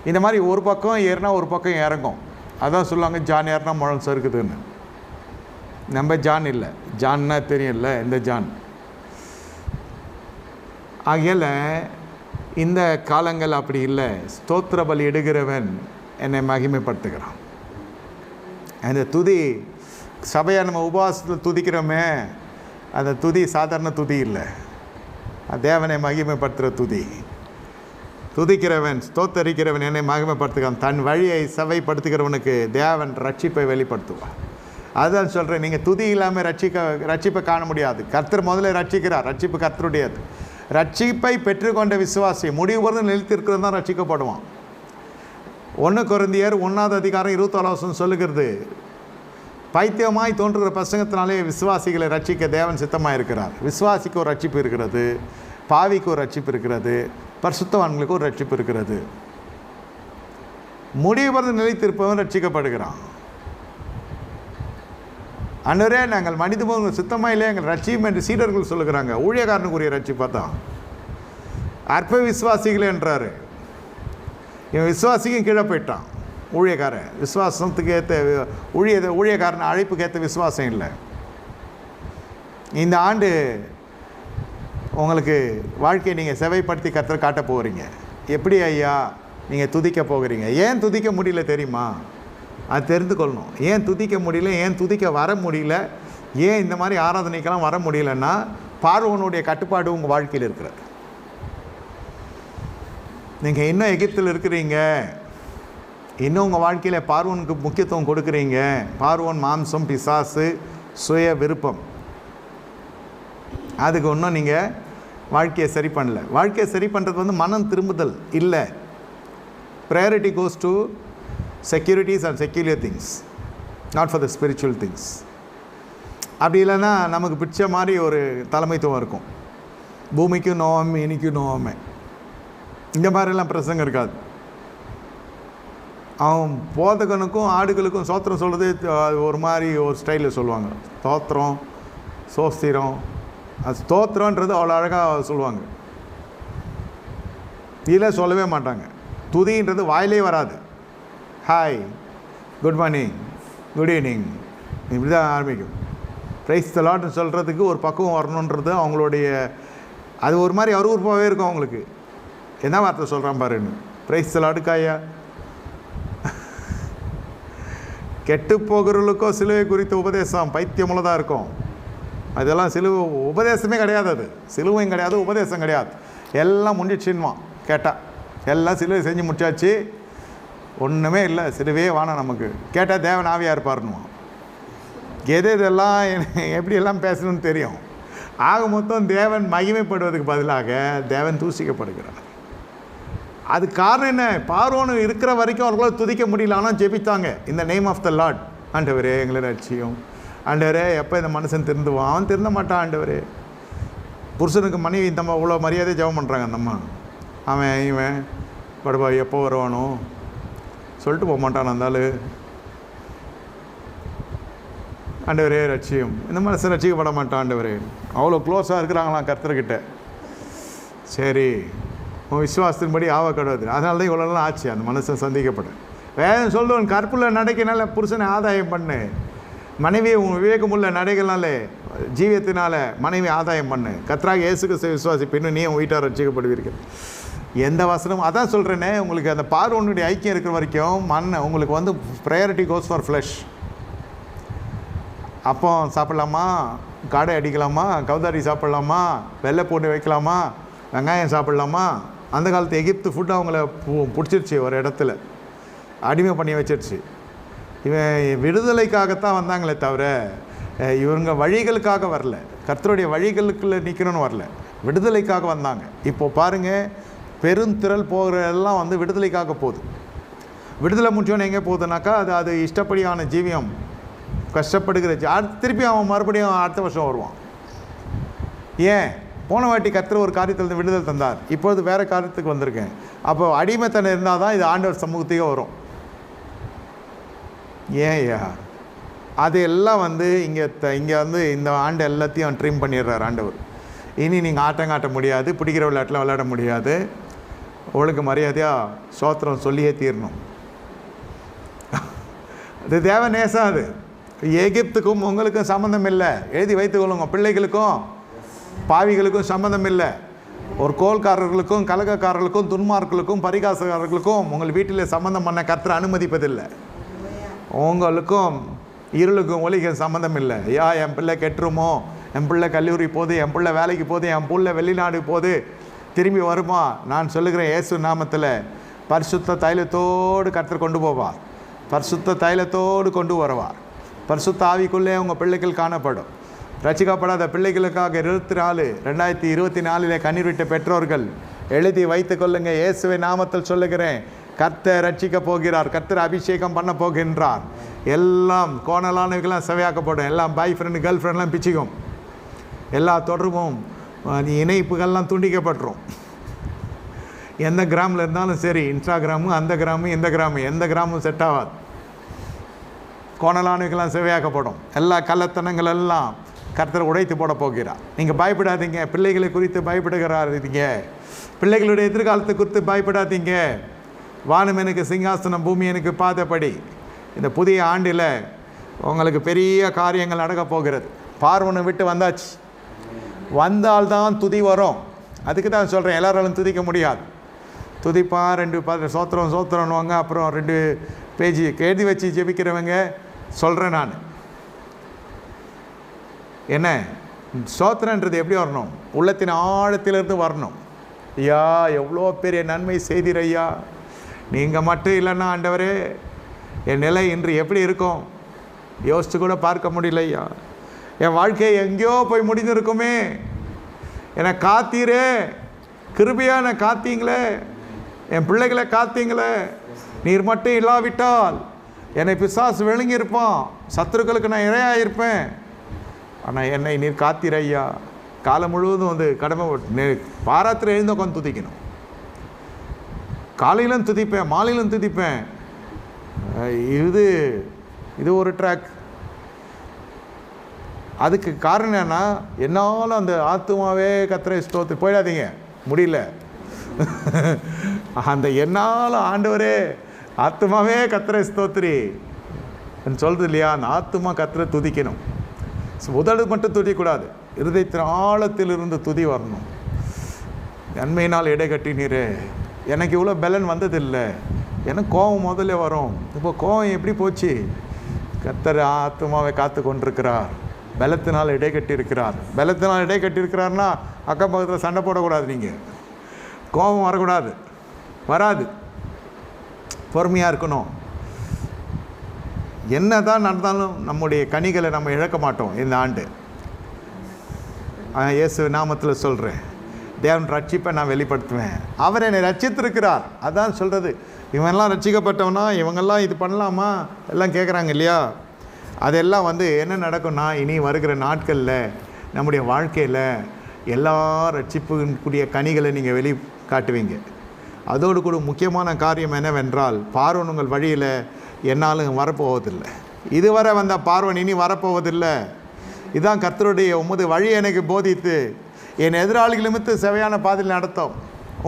இந்த மாதிரி ஒரு பக்கம் ஏறினா ஒரு பக்கம் இறங்கும். அதான் சொல்லுவாங்க, ஜான் ஏறினா முழம் சறுக்குதுன்னு. நம்ம ஜான் இல்லை, ஜான்னா தெரியும்ல, இந்த ஜான். ஆகையால் இந்த காலங்கள் அப்படி இல்லை. ஸ்தோத்திர பலி இடுகிறவன் என்னை மகிமைப்படுத்துகிறான். அந்த துதி சபையை நம்ம உபவாசத்தில் துதிக்கிறோமே, அந்த துதி சாதாரண துதி இல்லை, தேவனை மகிமைப்படுத்துகிற துதி. துதிக்கிறவன் ஸ்தோத்தரிக்கிறவன் என்னை மகிமைப்படுத்துகிறான். தன் வழியை செவ்வைப்படுத்துகிறவனுக்கு தேவன் ரட்சிப்பை வெளிப்படுத்துவார். அதுதான் சொல்கிறேன், நீங்கள் துதி இல்லாமல் ரட்சிப்பை காண முடியாது. கர்த்தர் முதல்ல ரட்சிக்கிறார், ரட்சிப்பு கர்த்தருடையது. ரட்சிப்பை பெற்றுக்கொண்ட விசுவாசி முடிவு பொறுத்து நிலைத்திருக்கிறது தான் ரட்சிக்கப்படுவான். 1 கொரிந்தியர் 1:27 சொல்லுகிறது, பைத்தியமாய் தோன்றுகிற பிரசங்கத்தினாலே விசுவாசிகளை ரட்சிக்க தேவன் சித்தமாக இருக்கிறார். விசுவாசிக்கு ஒரு ரட்சிப்பு இருக்கிறது, பாவிக்கு ஒரு ரட்சிப்பு இருக்கிறது, பரிசுத்தவான்களுக்கு ஒரு ரட்சிப்பு இருக்கிறது. முடிவு பொறுத்து நிலைத்திருப்பவன் ரட்சிக்கப்படுகிறான். அன்றரே நாங்கள் மனிதர்கள் சுத்தமாக இல்லை, எங்கள் ரட்சியம் என்று சீடர்கள் சொல்லுகிறாங்க. ஊழியக்காரனுக்குரிய ரட்சிப்பாக தான். அற்ப விசுவாசிகள் என்றார். இவன் விசுவாசிக்கும் கீழே போயிட்டான். ஊழியக்காரன் விசுவாசத்துக்கு ஏற்ற ஊழியக்காரன் அழைப்புக்கு ஏற்ற விசுவாசம் இல்லை. இந்த ஆண்டு உங்களுக்கு வாழ்க்கையை நீங்கள் செவைப்படுத்தி கர்த்தர் காட்ட போகிறீங்க. எப்படி ஐயா நீங்கள் துதிக்க போகிறீங்க? ஏன் துதிக்க முடியல தெரியுமா? அது தெரிந்து கொள்ளணும். ஏன் துதிக்க முடியல, ஏன் துதிக்க வர முடியல, ஏன் இந்த மாதிரி ஆராதனைக்கெல்லாம் வர முடியலன்னா பார்வோனுடைய கட்டுப்பாடு உங்கள் வாழ்க்கையில் இருக்கிறது. நீங்கள் இன்னும் எகிப்தில் இருக்கிறீங்க, இன்னும் உங்கள் வாழ்க்கையில் பார்வோனுக்கு முக்கியத்துவம் கொடுக்குறீங்க. பார்வோன் மாம்சம், பிசாசு, சுய விருப்பம், அதுக்கு இன்னும் நீங்கள் வாழ்க்கையை சரி பண்ணல. வாழ்க்கையை சரி பண்ணுறது மனம் திரும்புதல் இல்லை. Priority goes to securities and secular things, not for the spiritual things. அப்படி இல்லைன்னா நமக்கு பிடிச்ச மாதிரி ஒரு தலைமைத்துவம் இருக்கும். பூமிக்கும் நோவாமை, இனிக்கும் நோவாமை, இந்த மாதிரிலாம் பிரசங்கம் இருக்காது. அவன் போதகனுக்கும் ஆடுகளுக்கும் சோத்திரம் சொல்கிறது ஒரு மாதிரி ஒரு ஸ்டைலில் சொல்லுவாங்க. ஸ்தோத்திரம், சோஸ்திரம், அது ஸ்தோத்திரன்றது அவ்வளோ அழகாக சொல்லுவாங்க. இதில் சொல்லவே மாட்டாங்க. துதின்றது வாயிலே வராது. Hi, good morning, good evening, இப்படி தான் ஆரம்பிக்கும். ப்ரைஸ் தி லார்ட்னு சொல்கிறதுக்கு ஒரு பக்குவம் வரணுன்றது அவங்களுடைய, அது ஒரு மாதிரி அருவருப்பாகவே இருக்கும் அவங்களுக்கு. என்ன வார்த்தை சொல்கிறான் பாருன்னு, ப்ரைஸ் தி லார்டுக்காயா. கெட்டு போகிறவர்களுக்கோ சிலுவை குறித்த உபதேசம் பைத்தியமுள்ளதாக இருக்கும். அதெல்லாம் சிலுவை உபதேசமே கிடையாது, அது சிலுவையும் கிடையாது, உபதேசம் கிடையாது. எல்லாம் முடிச்சின்வான். கேட்டால் எல்லாம் சிலுவை செஞ்சு முடிச்சாச்சு, ஒன்றுமே இல்லை, சிலுவையே வானம் நமக்கு. கேட்டால் தேவன் ஆவியாக இருப்பாருன்னுவான். இதெல்லாம் எப்படியெல்லாம் பேசணும்னு தெரியும். ஆக மொத்தம் தேவன் மகிமைப்படுவதற்கு பதிலாக தேவன் தூசிக்கப்படுகிறார். அது காரணம் என்ன? பார்வோனு இருக்கிற வரைக்கும் அவர்களால் துதிக்க முடியல, ஆனால் ஜெபித்தாங்க. இந்த நேம் ஆஃப் த லார்ட். ஆண்டவரே எங்களை ரட்சியும், ஆண்டவரே எப்போ இந்த மனுஷன் திருந்துவான்? அவன் திருந்த மாட்டான் ஆண்டவரே. புருஷனுக்கு மனைவி இந்த இவ்வளோ மரியாதை ஜெபம் பண்ணுறாங்க. அந்த அம்மா அவன் இவன் படுபா எப்போ வருவானோ சொல்லிட்டு போக மாட்டான். இருந்தாலும் ஆண்டவரே ரட்சியம், இந்த மனுஷன் ரட்சிக்கப்பட மாட்டான் ஆண்டவரே. அவ்வளோ க்ளோஸாக இருக்கிறாங்களாம் கர்த்தர்கிட்ட. சரி, உன் விசுவாசத்தின்படி ஆவ கடவுது. அதனால தான் இவ்வளோலாம் ஆச்சு அந்த மனுஷன் சந்திக்கப்பட்டேன். வேதம் சொல்லுவேன், கற்புள்ள நடைக்கினால புருஷனை ஆதாயம் பண்ணு, மனைவியை உன் விவேகமுள்ள நடைகள்னாலே ஜீவியத்தினால மனைவி ஆதாயம் பண்ணு, கர்த்தராகிய இயேசு கிறிஸ்துவை விசுவாசிப்பின்னு நீ உன் வீட்டார் ரட்சிக்கப்படுவீர்கள். எந்த வசனம் அதான் சொல்கிறேனே, உங்களுக்கு அந்த பார்வனுடைய ஐக்கியம் இருக்கிற வரைக்கும் உங்களுக்கு வந்து ப்ரையாரிட்டி கோஸ் ஃபார் ஃப்ளஷ். அப்போ சாப்பிட்லாமா, காடை அடிக்கலாமா, கவுதாரி சாப்பிட்லாமா, வெள்ளை பூண்டு வைக்கலாமா, வெங்காயம் சாப்பிட்லாமா. அந்த காலத்து எகிப்து ஃபுட்டு அவங்கள பிடிச்சிருச்சு, ஒரு இடத்துல அடிமை பண்ணி வச்சிருச்சு. இவன் விடுதலைக்காகத்தான் வந்தாங்களே தவிர இவங்க வழிகளுக்காக வரல, கர்த்தருடைய வழிகளுக்குள்ள நிற்கணும்னு வரல, விடுதலைக்காக வந்தாங்க. இப்போது பாருங்கள், பெருந்திரள் போகிறதெல்லாம் வந்து விடுதலைக்காக போகுது. விடுதலை முடிச்சோன்னு எங்கே போகுதுனாக்கா அது இஷ்டப்படியான ஜீவியம், கஷ்டப்படுகிற திருப்பி அவன் மறுபடியும் அடுத்த வருஷம் வருவான். ஏன்? போன வாட்டி கர்த்தர் ஒரு காரியத்தில் விடுதலை தந்தார், இப்பொழுது வேறு காரியத்துக்கு வந்திருக்கேன். அப்போ அடிமைத்தனம் இருந்தால் தான் இது ஆண்டவர் சமூகத்தையே வரும். ஏன்யா அது எல்லாம் வந்து இங்கே வந்து இந்த ஆண்டு எல்லாத்தையும் ட்ரீம் பண்ணிடுறார் ஆண்டவர். இனி நீங்கள் ஆட்டங்காட்ட முடியாது, பிடிக்கிற விளையாட்டில் விளையாட முடியாது, ஒழுங்கு மரியாதையாக சோத்திரம் சொல்லியே தீரணும். அது தேவ நேசம். அது எகிப்துக்கும் உங்களுக்கும் சம்மந்தம் இல்லை, எழுதி வைத்துக்கொள்ளுங்க. பிள்ளைகளுக்கும் பாவிகளுக்கும் சம்மந்தம் இல்லை. ஒரு கோல்காரர்களுக்கும் கலகக்காரர்களுக்கும் துன்மார்களுக்கும் பரிகாசக்காரர்களுக்கும் உங்கள் வீட்டில் சம்மந்தம் பண்ண கர்த்தர் அனுமதிப்பதில்லை. உங்களுக்கும் இருளுக்கும் ஒளிக்கும் சம்மந்தம் இல்லை. என் பிள்ளை கெட்டுருமோ, என் பிள்ளை கல்லூரி போகுது, என் பிள்ளை வேலைக்கு போகுது, என் பிள்ளை வெளிநாடு போகுது, திரும்பி வருமா? நான் சொல்லுகிறேன், இயேசு நாமத்தில் பரிசுத்த தைலத்தோடு கர்த்தர் கொண்டு போவார், பரிசுத்த தைலத்தோடு கொண்டு வருவார். பரிசுத்த ஆவிக்குள்ளே உங்கள் பிள்ளைகள் காணப்படும். ரட்சிக்கப்படாத பிள்ளைகளுக்காக 2024 கண்ணீர் விட்ட பெற்றோர்கள் எழுதி வைத்து கொள்ளுங்க. இயேசுவை நாமத்தில் சொல்லுகிறேன், கர்த்தர் ரட்சிக்க போகிறார், கர்த்தர் அபிஷேகம் பண்ண போகின்றார். எல்லாம் கோணலானவர்களாம் செவையாக்கப்படும், எல்லாம் பாய் ஃப்ரெண்டு கேர்ள் ஃப்ரெண்ட்லாம் பிச்சுக்கும், எல்லா தொடர்பும் இணைப்புகள்லாம் துண்டிக்கப்பட்டுரும். எந்த கிராமில் இருந்தாலும் சரி, இன்ஸ்டாகிராமு அந்த கிராமு இந்த கிராமு எந்த கிராமும் செட் ஆகாது. கோணலானவர்களாம் செவையாக்கப்படும். எல்லா கள்ளத்தனங்கள் எல்லாம் கர்த்தர் உடைத்து போட போகிறார். நீங்கள் பயப்படாதீங்க, பிள்ளைகளை குறித்து பயப்படுகிறாதீங்க, பிள்ளைகளுடைய எதிர்காலத்தை குறித்து பயப்படாதீங்க. வானம் எனக்கு சிங்காசனம், பூமி எனக்கு பாதப்படி. இந்த புதிய ஆண்டில் உங்களுக்கு பெரிய காரியங்கள் நடக்க போகிறது. பார்வனை விட்டு வந்தாச்சு, வந்தால்தான் துதி வரும். அதுக்கு தான் சொல்கிறேன், எல்லாராலும் துதிக்க முடியாது. துதிப்பான் 2 சோத்திரம் சோத்திரம்னுவாங்க, அப்புறம் 2 பேஜ் எழுதி வச்சு ஜெபிக்கிறவங்க சொல்கிறேன் நான். என்ன சோத்திரன்றது எப்படி வரணும்? உள்ளத்தின் ஆழத்திலிருந்து வரணும். ஐயா எவ்வளோ பெரிய நன்மை செய்தீர் ஐயா, நீங்கள் மட்டும் இல்லைன்னா ஆண்டவரே என் நிலை இன்று எப்படி இருக்கும் யோசித்து கூட பார்க்க முடியல ஐயா. என் வாழ்க்கையை எங்கேயோ போய் முடிந்திருக்குமே, என்னை காத்தீரே, கிருபையாக என்னை காத்தீங்களே, என் பிள்ளைகளை காத்தீங்களே. நீர் மட்டும் இல்லாவிட்டால் என்னை பிசாசு விழுங்கியிருப்பான், சத்துருக்களுக்கு நான் இரையாக இருப்பேன். ஆனால் என்னை நீர் காத்தீர் ஐயா. காலம் முழுவதும் வந்து கடமை பாராத்திர எழுந்து உட்காந்து துதிக்கணும். காலையிலும் துதிப்பேன், மாலையிலும் துதிப்பேன். இது ஒரு ட்ராக். அதுக்கு காரணம் என்னன்னா, என்னாலும் அந்த ஆத்துமாவே கர்த்தரை ஸ்தோத்திரி போயிடாதீங்க, முடியல. அந்த என்னாலும் ஆண்டவரே ஆத்துமாவே கர்த்தரை ஸ்தோத்திரி சொல்றது இல்லையா? அந்த ஆத்துமா கர்த்தரை துதிக்கணும். உதடு மட்டும் துதிக்கூடாது, இருதயத்தின் ஆழத்திலிருந்து துதி வரணும். நன்மையினால் இடை கட்டினீரே, எனக்கு இவ்வளோ பலன் வந்ததில்லை, எனக்கு கோபம் முதல்ல வரும். இப்போ கோபம் எப்படி போச்சு? கர்த்தர் ஆத்துமாவை காத்து கொண்டிருக்கிறார், பலத்தினால் இடை கட்டியிருக்கிறார். பலத்தினால் இடை கட்டியிருக்கிறார்னா அக்கம் பக்கத்தில் சண்டை போடக்கூடாது, நீங்கள் கோபம் வரக்கூடாது, வராது, பொறுமையாக இருக்கணும். என்ன தான் நடந்தாலும் நம்முடைய கனிகளை நம்ம இழக்க மாட்டோம் இந்த ஆண்டு. இயேசு நாமத்தில் சொல்கிறேன், தேவன் ரட்சிப்பை நான் வெளிப்படுத்துவேன். அவர் என்னை ரட்சித்திருக்கிறார். அதான் சொல்கிறது. இவங்கெல்லாம் ரட்சிக்கப்பட்டவனா, இவங்கெல்லாம் இது பண்ணலாமா எல்லாம் கேட்குறாங்க இல்லையா? அதெல்லாம் வந்து என்ன நடக்கும்னா, இனி வருகிற நாட்களில் நம்முடைய வாழ்க்கையில் எல்லா ரட்சிப்புக்குரிய கனிகளை நீங்கள் வெளி காட்டுவீங்க. அதோடு கூட முக்கியமான காரியம் என்னவென்றால், பார்வன் உங்கள் வழியில் என்னாலும் வரப்போவதில்லை. இதுவரை வந்த பார்வன் இனி வரப்போவதில்லை. இதுதான் கர்த்தருடைய உமது வழி எனக்கு போதித்து என் எதிராளிகள் நிமித்து செவையான பாதையில் நடத்தும்.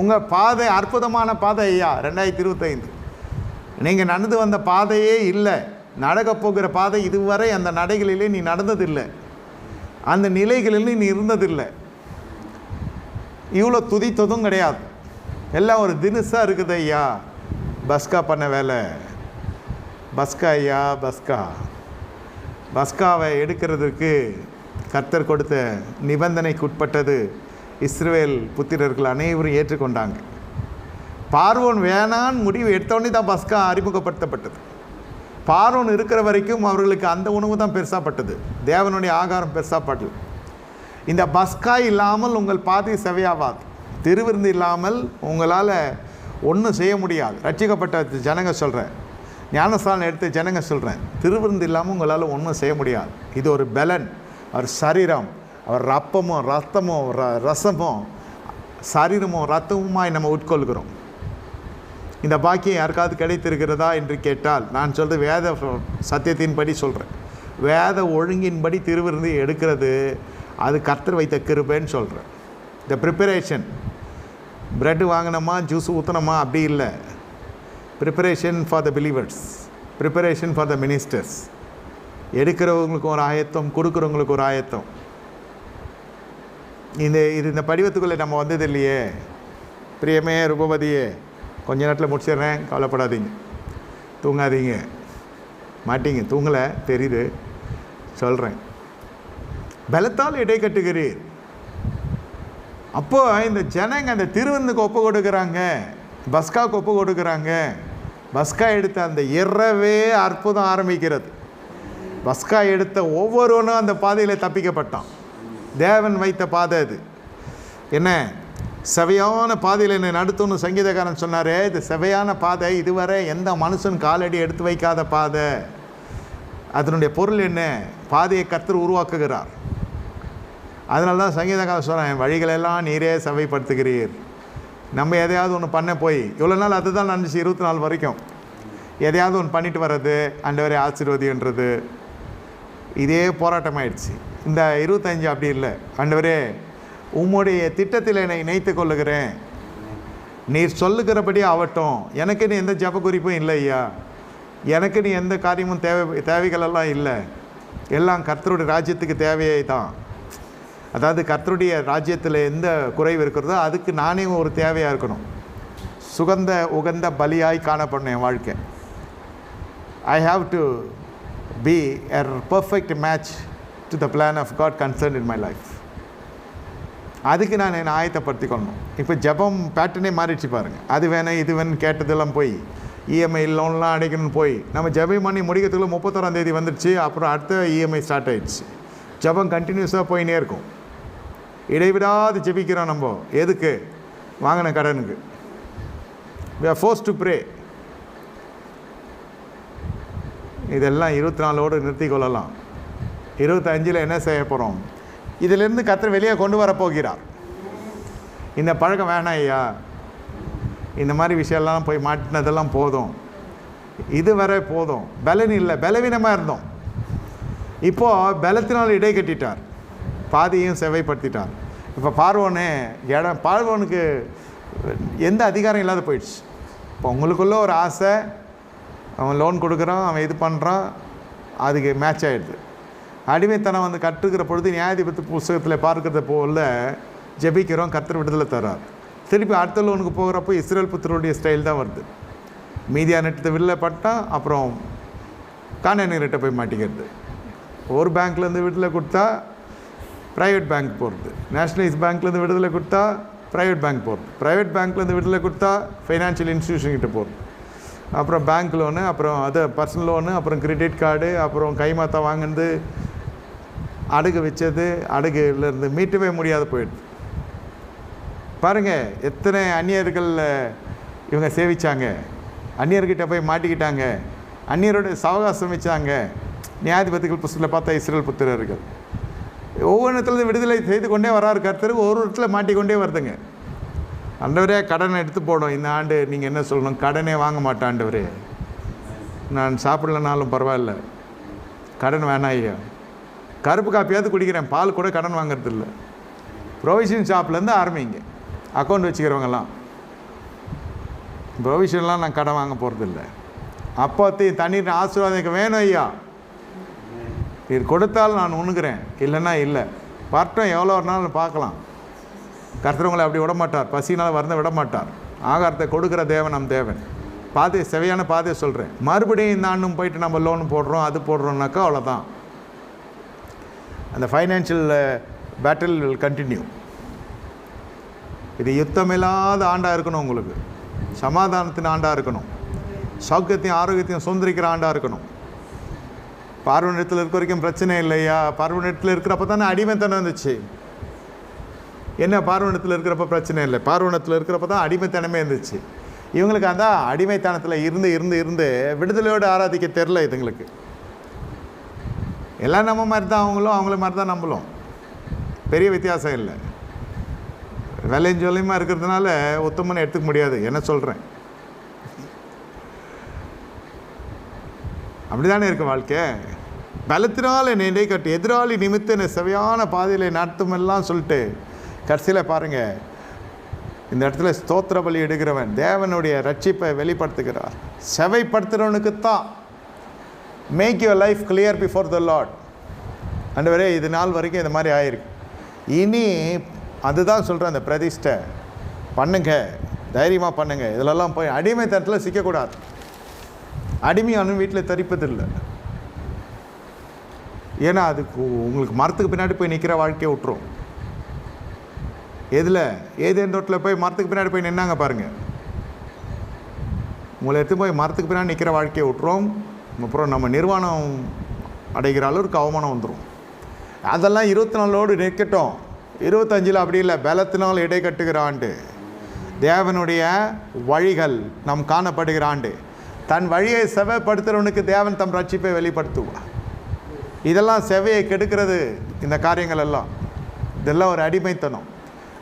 உங்கள் பாதை அற்புதமான பாதை ஐயா. 2025 நீங்கள் நடந்து வந்த பாதையே இல்லை. நடக்கப் போகிற பாதை இதுவரை அந்த நடைகளிலே நீ நடந்ததில்லை, அந்த நிலைகளில் நீ இருந்ததில்லை. இவ்வளோ துதித்ததும் கிடையாது. எல்லாம் ஒரு தினுசாக இருக்குது ஐயா. பஸ்கா பண்ண வேலை. பஸ்கா ஐயா, பஸ்காவை எடுக்கிறதுக்கு கர்த்தர் கொடுத்த நிபந்தனைக்கு உட்பட்டது இஸ்ரவேல் புத்திரர்கள் அனைவரும் ஏற்றுக்கொண்டாங்க. பார்வோன் வேணான்னு முடிவு எடுத்தோடனே தான் பஸ்கா அறிமுகப்படுத்தப்பட்டது. பார்வோன் இருக்கிற வரைக்கும் அவர்களுக்கு அந்த உணவு தான் பெருசாப்பட்டது, தேவனுடைய ஆகாரம் பெருசாப்பட்டது. இந்த பஸ்கா இல்லாமல் உங்கள் பாதை செவையாவாது. திருவிருந்து இல்லாமல் உங்களால் ஒன்றும் செய்ய முடியாது. ரட்சிக்கப்பட்ட ஜனங்க சொல்கிறேன், ஞானஸ்தானம் எடுத்த ஜனங்க சொல்கிறேன், திருவிருந்து இல்லாமல் உங்களால் ஒன்றும் செய்ய முடியாது. இது ஒரு பலன். அவர் சரீரம், அவர் ரப்பமும் ரத்தமும் ரசமும் சரீரமும் ரத்தமுமாய் நம்ம உட்கொள்கிறோம். இந்த பாக்கியம் யாருக்காவது கிடைத்திருக்கிறதா என்று கேட்டால், நான் சொல்கிறது வேத சத்தியத்தின்படி சொல்கிறேன். வேத ஒழுங்கின்படி திருவிருந்து எடுக்கிறது அது கர்த்தர் வைத்த கிருபைன்னு சொல்கிறேன். இந்த ப்ரிப்பரேஷன், ப்ரெட்டு வாங்கினோமா ஜூஸ் ஊற்றினோமா அப்படி இல்லை. Preparation for the believers, preparation for the ministers. எடுக்கிறவங்களுக்கு ஒரு ஆயத்தம், கொடுக்குறவங்களுக்கு ஒரு ஆயத்தம். இந்த படிவத்துக்குள்ளே நம்ம வந்தது இல்லையே. பிரியமே ரூபவதியே, கொஞ்ச நேரத்தில் முடிச்சிடுறேன், கவலைப்படாதீங்க, தூங்காதீங்க. மாட்டீங்க, தூங்கலை தெரியுது, சொல்கிறேன். பலத்தால் இடை கட்டுகிறீர். அப்போது இந்த ஜனங்க அந்த திருவிருந்துக்கு ஒப்பு கொடுக்குறாங்க, பஸ்காவுக்கு ஒப்பு கொடுக்குறாங்க. பஸ்கா எடுத்த அந்த இரவே அற்புதம் ஆரம்பிக்கிறது. பஸ்கா எடுத்த ஒவ்வொருவனும் அந்த பாதையில் தப்பிக்கப்பட்டான். தேவன் வைத்த பாதை அது. என்ன செவையான பாதையில் என்னை நடத்தும்னு சங்கீதக்காரன் சொன்னார். இது செவையான பாதை, இதுவரை எந்த மனுஷன் காலடி எடுத்து வைக்காத பாதை. அதனுடைய பொருள் என்ன? பாதையை கர்த்தர் உருவாக்குகிறார். அதனால தான் சங்கீதக்காரன் சொல்கிறேன், என் வழிகளெல்லாம் நீரே செவைப்படுத்துகிறீர். நம்ம எதையாவது ஒன்று பண்ண போய் இவ்வளோ நாள் அதுதான் நடந்துச்சு. 24 வரைக்கும் எதையாவது ஒன்று பண்ணிட்டு வர்றது, ஆண்டவரே ஆசீர்வதின்றது, இதே போராட்டம் ஆயிடுச்சு. இந்த 25 அப்படி இல்லை. ஆண்டவரே உம்முடைய திட்டத்தில் என்னை இணைத்து கொள்ளுகிறேன், நீர் சொல்லுகிறபடி ஆகட்டும். எனக்கு நீ எந்த ஜப குறிப்பும் இல்லை ஐயா, எனக்கு நீ எந்த காரியமும் தேவைகளெல்லாம் இல்லை. எல்லாம் கர்த்தருடைய ராஜ்யத்துக்கு தேவையே தான். அதாவது கர்த்தருடைய ராஜ்யத்தில் எந்த குறைவு இருக்கிறதோ அதுக்கு நானே ஒரு தேவையாக இருக்கணும். சுகந்த உகந்த பலியாய் காணப்படணும் என் வாழ்க்கை. I have to be a perfect match to the plan of God concerned in my life. அதுக்கு நான் என்னை ஆயத்தப்படுத்திக்கணும். இப்போ ஜபம் பேட்டர்னே மாறிடுச்சு பாருங்கள். அது வேணும் இது வேணும் கேட்டதெல்லாம் போய் இஎம்ஐ லோன்லாம் அடைக்கணும்னு போய் நம்ம ஜபம் பண்ணி முடிக்கிறதுக்குள்ள 31ஆம் தேதி வந்துடுச்சு. அப்புறம் அடுத்த இஎம்ஐ ஸ்டார்ட் ஆகிடுச்சு. ஜபம் கண்டினியூஸாக போயினே இருக்கும். இடைவிடாது ஜெபிக்கிறோம். நம்ம எதுக்கு? வாங்கின கடனுக்கு. we are forced to pray. இதெல்லாம் 24ஓடு நிறுத்தி கொள்ளலாம். 25 என்ன செய்ய போகிறோம்? இதிலிருந்து கர்த்தர் வெளியே கொண்டு வரப்போகிறார். இந்த பழக்கம் வேணாம் ஐயா, இந்த மாதிரி விஷயம்லாம் போய் மாட்டினதெல்லாம் போதும், இதுவரை போதும். பலன் இல்லை, பலவீனமாக இருந்தோம். இப்போது பலத்தினால் இடை கட்டிட்டார், பாதியும் செவைப்படுத்திட்டார். இப்போ பார்வோனுக்கு எந்த அதிகாரம் இல்லாத போயிடுச்சு. இப்போ உங்களுக்குள்ள ஒரு ஆசை, அவன் லோன் கொடுக்குறான், அவன் இது பண்ணுறான், அதுக்கு மேட்ச் ஆகிடுது. அடிமைத்தனம் வந்து கற்றுக்கிற பொழுது நியாயாதிபதி புஸ்தகத்தில் பார்க்கறத போல் ஜெபிக்கிறோம், கர்த்தர் விடுதலை தர்றார். திருப்பி அடுத்த லோனுக்கு போகிறப்போ இஸ்ரேல் புத்தருடைய ஸ்டைல் தான் வருது. மீதியா நெட்டு விடுதலை பட்டால் அப்புறம் காணானிகிட்ட போய் மாட்டிக்கிறது. ஒரு பேங்க்லேருந்து விடுதலை கொடுத்தா ப்ரைவேட் பேங்க் போகிறது, நேஷ்னலைஸ் பேங்க்லேருந்து விடுதலை கொடுத்தா ப்ரைவேட் பேங்க் போகிறது, ப்ரைவேட் பேங்க்லேருந்து விடுதலை கொடுத்தா ஃபைனான்ஷியல் இன்ஸ்டியூஷன்கிட்ட போகிறது, அப்புறம் பேங்க் லோனு, அப்புறம் அது பர்சனல் லோனு, அப்புறம் கிரெடிட் கார்டு, அப்புறம் கைமாத்தா வாங்கினது, அடகு வச்சது, அடகுலேருந்து மீட்டவே முடியாத போயிடுது. பாருங்கள் எத்தனை அந்நியர்கள் இவங்க சேவிச்சாங்க, அந்நியர்கிட்ட போய் மாட்டிக்கிட்டாங்க, அந்நியரோட சவகாசம் வச்சாங்க. நியாயாதிபதிகள் புஸ்தகத்தில் பார்த்தா இஸ்ரேல் புத்திரர்கள் ஒவ்வொன்றத்துலேருந்து விடுதலை செய்து கொண்டே வராரு கர்த்தர். ஒரு இடத்துல மாட்டிக்கொண்டே வருதுங்க. ஆண்டவரே கடனை எடுத்து போடும் இந்த ஆண்டு. நீங்கள் என்ன சொல்லணும்? கடனே வாங்க மாட்டேன் ஆண்டவரே, நான் சாப்பிடலனாலும் பரவாயில்ல, கடன் வேணாம் ஐயா. கருப்பு காப்பியாவது குடிக்கிறேன், பால் கூட கடன் வாங்கிறது இல்லை. ப்ரொவிஷன் ஷாப்லேருந்து ஆரம்பிங்க, அக்கௌண்ட் வச்சுக்கிறவங்கலாம் ப்ரொவிஷன்லாம் நான் கடன் வாங்க போகிறதில்ல. அப்போத்தையும் தண்ணீர் ஆசீர்வாதம் எனக்கு வேணும் ஐயா, நீர் கொடுத்தால் நான் உண்ணுகிறேன், இல்லைன்னா இல்லை. வரட்டும், எவ்வளோ ஒரு நாள் பார்க்கலாம். கர்த்தர் உங்களை அப்படி விடமாட்டார், பசினால் வருந்த விடமாட்டார். ஆகாரத்தை கொடுக்குற தேவன் நம் தேவன். பாதையை செவையான பாதையை சொல்கிறேன். மறுபடியும் இந்த ஆண்டும் போயிட்டு நம்ம லோன் போடுறோம், அது போடுறோம்னாக்கா அவ்வளோதான். அந்த ஃபைனான்ஷியல் பேட்டில் வில் கண்டினியூ. இது யுத்தமில்லாத ஆண்டாக இருக்கணும், உங்களுக்கு சமாதானத்தின் ஆண்டாக இருக்கணும், சௌக்கியத்தையும் ஆரோக்கியத்தையும் சுதந்திரிக்கிற ஆண்டாக இருக்கணும். பார்வனிடத்தில் இருக்க வரைக்கும் பிரச்சனை இல்லையா? பார்வனிடத்தில் இருக்கிறப்ப தானே அடிமைத்தனம் இருந்துச்சு. என்ன பார்வனிடத்தில் இருக்கிறப்ப பிரச்சனை இல்லை, பார்வனிடத்தில் இருக்கிறப்ப தான் அடிமைத்தனமே இருந்துச்சு. இவங்களுக்கு அந்த அடிமைத்தனத்தில் இருந்து இருந்து இருந்து விடுதலையோடு ஆராதிக்க தெரில. இதுங்களுக்கு எல்லாம் நம்ம மாதிரி தான், அவங்கள மாதிரி தான் நம்மளும், பெரிய வித்தியாசம் இல்லை. வேலையும் சொல்லியமாக இருக்கிறதுனால உத்தமன்னு எடுத்துக்க முடியாது. என்ன சொல்கிறேன், அப்படி தானே இருக்க வாழ்க்கை. பலத்தினால் என்னை இடை கட்டி எதிராளி நிமித்த என்னை செவையான பாதையில் நடத்துமெல்லாம் சொல்லிட்டு கடைசியில் பாருங்கள், இந்த இடத்துல ஸ்தோத்திர பலி எடுக்கிறவன் தேவனுடைய ரட்சிப்பை வெளிப்படுத்துகிறார். செவைப்படுத்துகிறவனுக்குத்தான் make your life clear before the Lord. ஆண்டவரே, இது நாள் வரைக்கும் இந்த மாதிரி ஆயிருக்கு, இனி அதுதான் சொல்கிறேன், அந்த பிரதிஷ்டை பண்ணுங்க, தைரியமாக பண்ணுங்க. இதிலெல்லாம் போய் அடிமைத்தனத்தில் சிக்கக்கூடாது. அடிமையான வீட்டில் தரிப்பதில்லை. ஏன்னா அதுக்கு உங்களுக்கு மரத்துக்கு பின்னாடி போய் நிற்கிற வாழ்க்கையை விட்டுரும். எதில் ஏதேன் தோட்டத்தில் போய் மரத்துக்கு பின்னாடி போய் நின்னாங்க பாருங்கள், உங்களை எடுத்து போய் மரத்துக்கு பின்னாடி நிற்கிற வாழ்க்கையை விட்டுரும். அப்புறம் நம்ம நிர்வாணம் அடைகிற அளவுக்கு அவமானம் வந்துடும். அதெல்லாம் 24 நிற்கட்டும். 25 அப்படி இல்லை, பலத்தினால் இடை கட்டுகிற ஆண்டு, தேவனுடைய வழிகள் நாம் காணப்படுகிற ஆண்டு. தன் வழியை செவைப்படுத்துகிறவனுக்கு தேவன் தம் ரட்சிப்பை வெளிப்படுத்துவார். இதெல்லாம் செவையை கெடுக்கிறது. இந்த காரியங்கள் எல்லாம், இதெல்லாம் ஒரு அடிமைத்தனம்.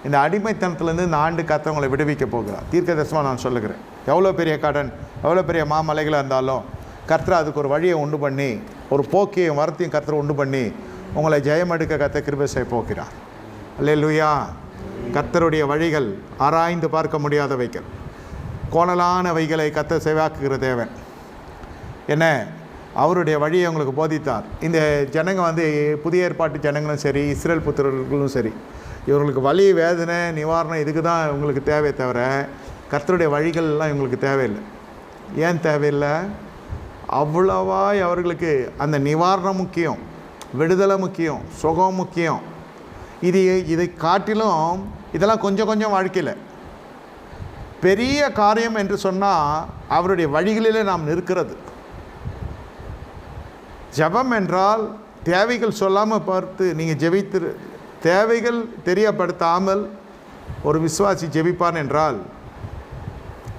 இந்த அடிமைத்தனத்துலேருந்து இந்த ஆண்டு கர்த்தர் விடுவிக்க போகிறார். தீர்க்க தரிசனமாக நான் சொல்லுகிறேன். எவ்வளோ பெரிய கடன், எவ்வளோ பெரிய மாமலைகளாக இருந்தாலும் கர்த்தர் அதுக்கு ஒரு வழியை உண்டு பண்ணி, ஒரு போக்கையும் வரத்தையும் கர்த்தர் உண்டு பண்ணி உங்களை ஜெயமெடுக்க கர்த்தர் கிருபை செய்ய போகிறார். அல்லேலூயா. கர்த்தருடைய வழிகள் ஆராய்ந்து பார்க்க முடியாதவைகள், கோணலானவைகளை கர்த்தர் செவாக்குகிற தேவன். என்ன, அவருடைய வழியை உங்களுக்கு போதித்தார். இந்த ஜனங்க புதிய ஏற்பாட்டு ஜனங்களும் சரி, இஸ்ரேல் புத்திரர்களும் சரி, இவங்களுக்கு வலி, வேதனை, நிவாரணம் இதுக்கு தான் இவங்களுக்கு தேவை தவிர கர்த்தருடைய வழிகள்லாம் இவங்களுக்கு தேவையில்லை. ஏன் தேவையில்லை? அவ்வளவா அவர்களுக்கு அந்த நிவாரணம் முக்கியம், விடுதலை முக்கியம், சுகம் முக்கியம். இதை காட்டிலும் இதெல்லாம் கொஞ்சம் கொஞ்சம் வாழ்க்கையில் பெரிய காரியம் என்று சொன்னால் அவருடைய வழிகளிலே நாம் நிற்கிறது. ஜெபம் என்றால் தேவைகள் சொல்லாமல் பார்த்து நீங்கள் ஜெபித்து, தேவைகள் தெரியப்படுத்தாமல் ஒரு விசுவாசி ஜெபிப்பான் என்றால்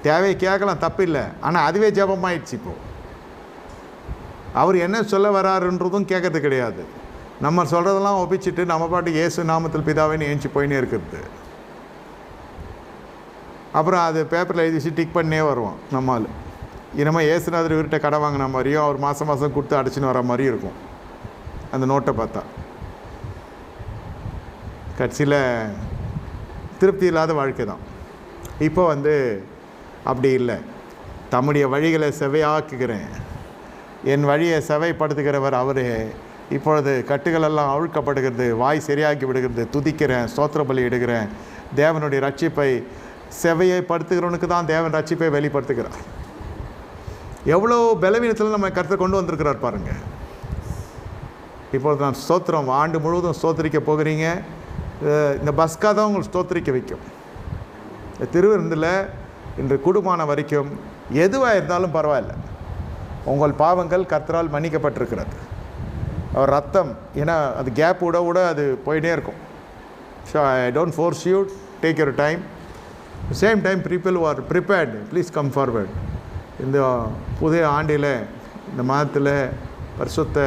தேவை கேட்கலாம், தப்பில்லை. ஆனால் அதுவே ஜெபமாயிடுச்சு. இப்போது அவர் என்ன சொல்ல வராருன்றதும் கேட்கறது கிடையாது. நம்ம சொல்கிறதெல்லாம் ஒப்பிச்சுட்டு நம்ம பாட்டு இயேசு நாமத்தில் பிதாவேன்னு ஏஞ்சி போயின்னே இருக்கிறது. அப்புறம் அது பேப்பரில் எழுதிச்சு டிக் பண்ணே வருவோம். நம்மால் இனிமேல் இயேசுநாதர் இவர்கிட்ட கடை வாங்கின மாதிரியும் அவர் மாதம் மாதம் கொடுத்து அடிச்சுன்னு வர மாதிரியும் இருக்கும் அந்த நோட்டை பார்த்தா. கட்சியில் திருப்தி இல்லாத வாழ்க்கை தான். இப்போ அப்படி இல்லை. தம்முடைய வழிகளை செவையாக்குகிறேன், என் வழியை செவைப்படுத்துகிறவர் அவரே. இப்பொழுது கட்டுகளெல்லாம் அழுக்கப்படுகிறது, வாய் சரியாக்கி விடுகிறது, துதிக்கிறேன், ஸ்தோத்திர பலி இடுகிறேன். தேவனுடைய ரட்சிப்பை செவையை படுத்துகிறவனுக்கு தான் தேவன் ரட்சிப்பை வெளிப்படுத்துகிறார். எவ்வளோ பலவீனத்தில் நம்ம கர்த்தர் கொண்டு வந்திருக்கிறார் பாருங்கள். இப்பொழுது நான் ஸ்தோத்திரம், ஆண்டு முழுவதும் ஸ்தோத்திரிக்க போகிறீங்க. இந்த பஸ்கா தான் உங்களுக்கு ஸ்தோத்திரிக்க வைக்கும். திருவிருந்தில் இன்று கூடுமான வரைக்கும் எதுவாக இருந்தாலும் பரவாயில்ல, உங்கள் பாவங்கள் கர்த்தரால் மன்னிக்கப்பட்டிருக்கிறது. அவர் ரத்தம், ஏன்னா அது கேப் விட விட அது போயிட்டே இருக்கும். So I don't force you, take your time. Same time people who are prepared, please come forward. இந்த புதிய ஆண்டில், இந்த மாதத்தில் பரிசுத்த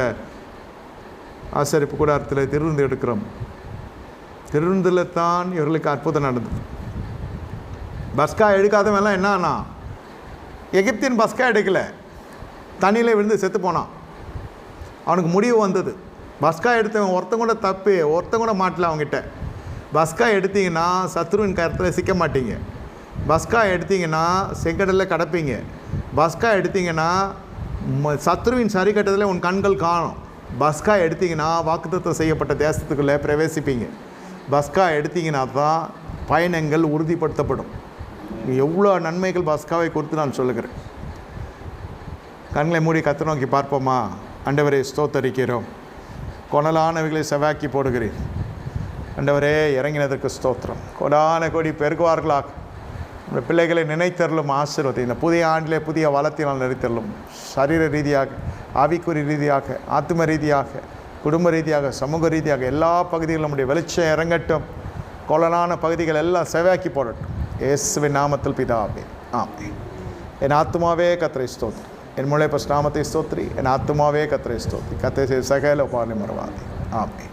ஆசரிப்பு கூடாரத்தில் திருவிருந்து எடுக்கிறோம். திருவிருந்தில் தான் இவர்களுக்கு அற்புதம் நடந்தது. பஸ்கா எடுக்காதவெல்லாம் என்னன்னா, எகிப்தின் பஸ்கா எடுக்கலை, தண்ணியில் விழுந்து செத்து போனான். அவனுக்கு முடிவு வந்தது. பஸ்கா எடுத்தவன் ஒருத்தன் கூட தப்பு, ஒருத்தன் கூட மாட்டல அவங்ககிட்ட. பஸ்கா எடுத்தீங்கன்னா சத்ருவின் கருத்தில் சிக்க மாட்டீங்க. பஸ்கா எடுத்தீங்கன்னா செங்கடலில் கடப்பீங்க. பஸ்கா எடுத்தீங்கன்னா சத்ருவின் சரிக்கட்டத்தில் உன் கண்கள் காணும். பஸ்கா எடுத்தீங்கன்னா வாக்குத்தத்தம் செய்யப்பட்ட தேசத்துக்குள்ளே பிரவேசிப்பீங்க. பஸ்கா எடுத்தீங்கன்னா தான் பயணங்கள் உறுதிப்படுத்தப்படும். எவ்வளோ நன்மைகள் பஸ்காவை குறித்து நான் சொல்லுகிறேன். கண்களை மூடி கர்த்தரை நோக்கி பார்ப்போமா? ஆண்டவரே, ஸ்தோத்தரிக்கிறோம். கொணலானவைகளை செவாக்கி போடுகிறேன். ஆண்டவரே, இறங்கினதற்கு ஸ்தோத்திரம். கொடான கொடி பெருகுவார்களாக. நம்முடைய பிள்ளைகளை நினைத்தருளும், ஆசீர்வதி. இந்த புதிய ஆண்டிலே புதிய வளத்தினால் நினைத்தருளும். சரீர ரீதியாக, ஆவிக்குறி ரீதியாக, ஆத்ம ரீதியாக, குடும்ப ரீதியாக, சமூக ரீதியாக எல்லா பகுதிகளும் நம்முடைய வெளிச்சம் இறங்கட்டும். கொலனான பகுதிகள் எல்லாம் செவாக்கி போடட்டும். இயேசுவின் நாமத்தில் பிதாவே, ஆமென். என் ஆத்துமாவே கர்த்தரை ஸ்தோத்திரி, என் முளை நாமத்தை ஸ்தோத்திரி. என் ஆத்துமாவே கர்த்தரை ஸ்தோத்திரி. கர்த்தர் செய்த சகல உபகாரங்களையும் மறவாதே. ஆமென்.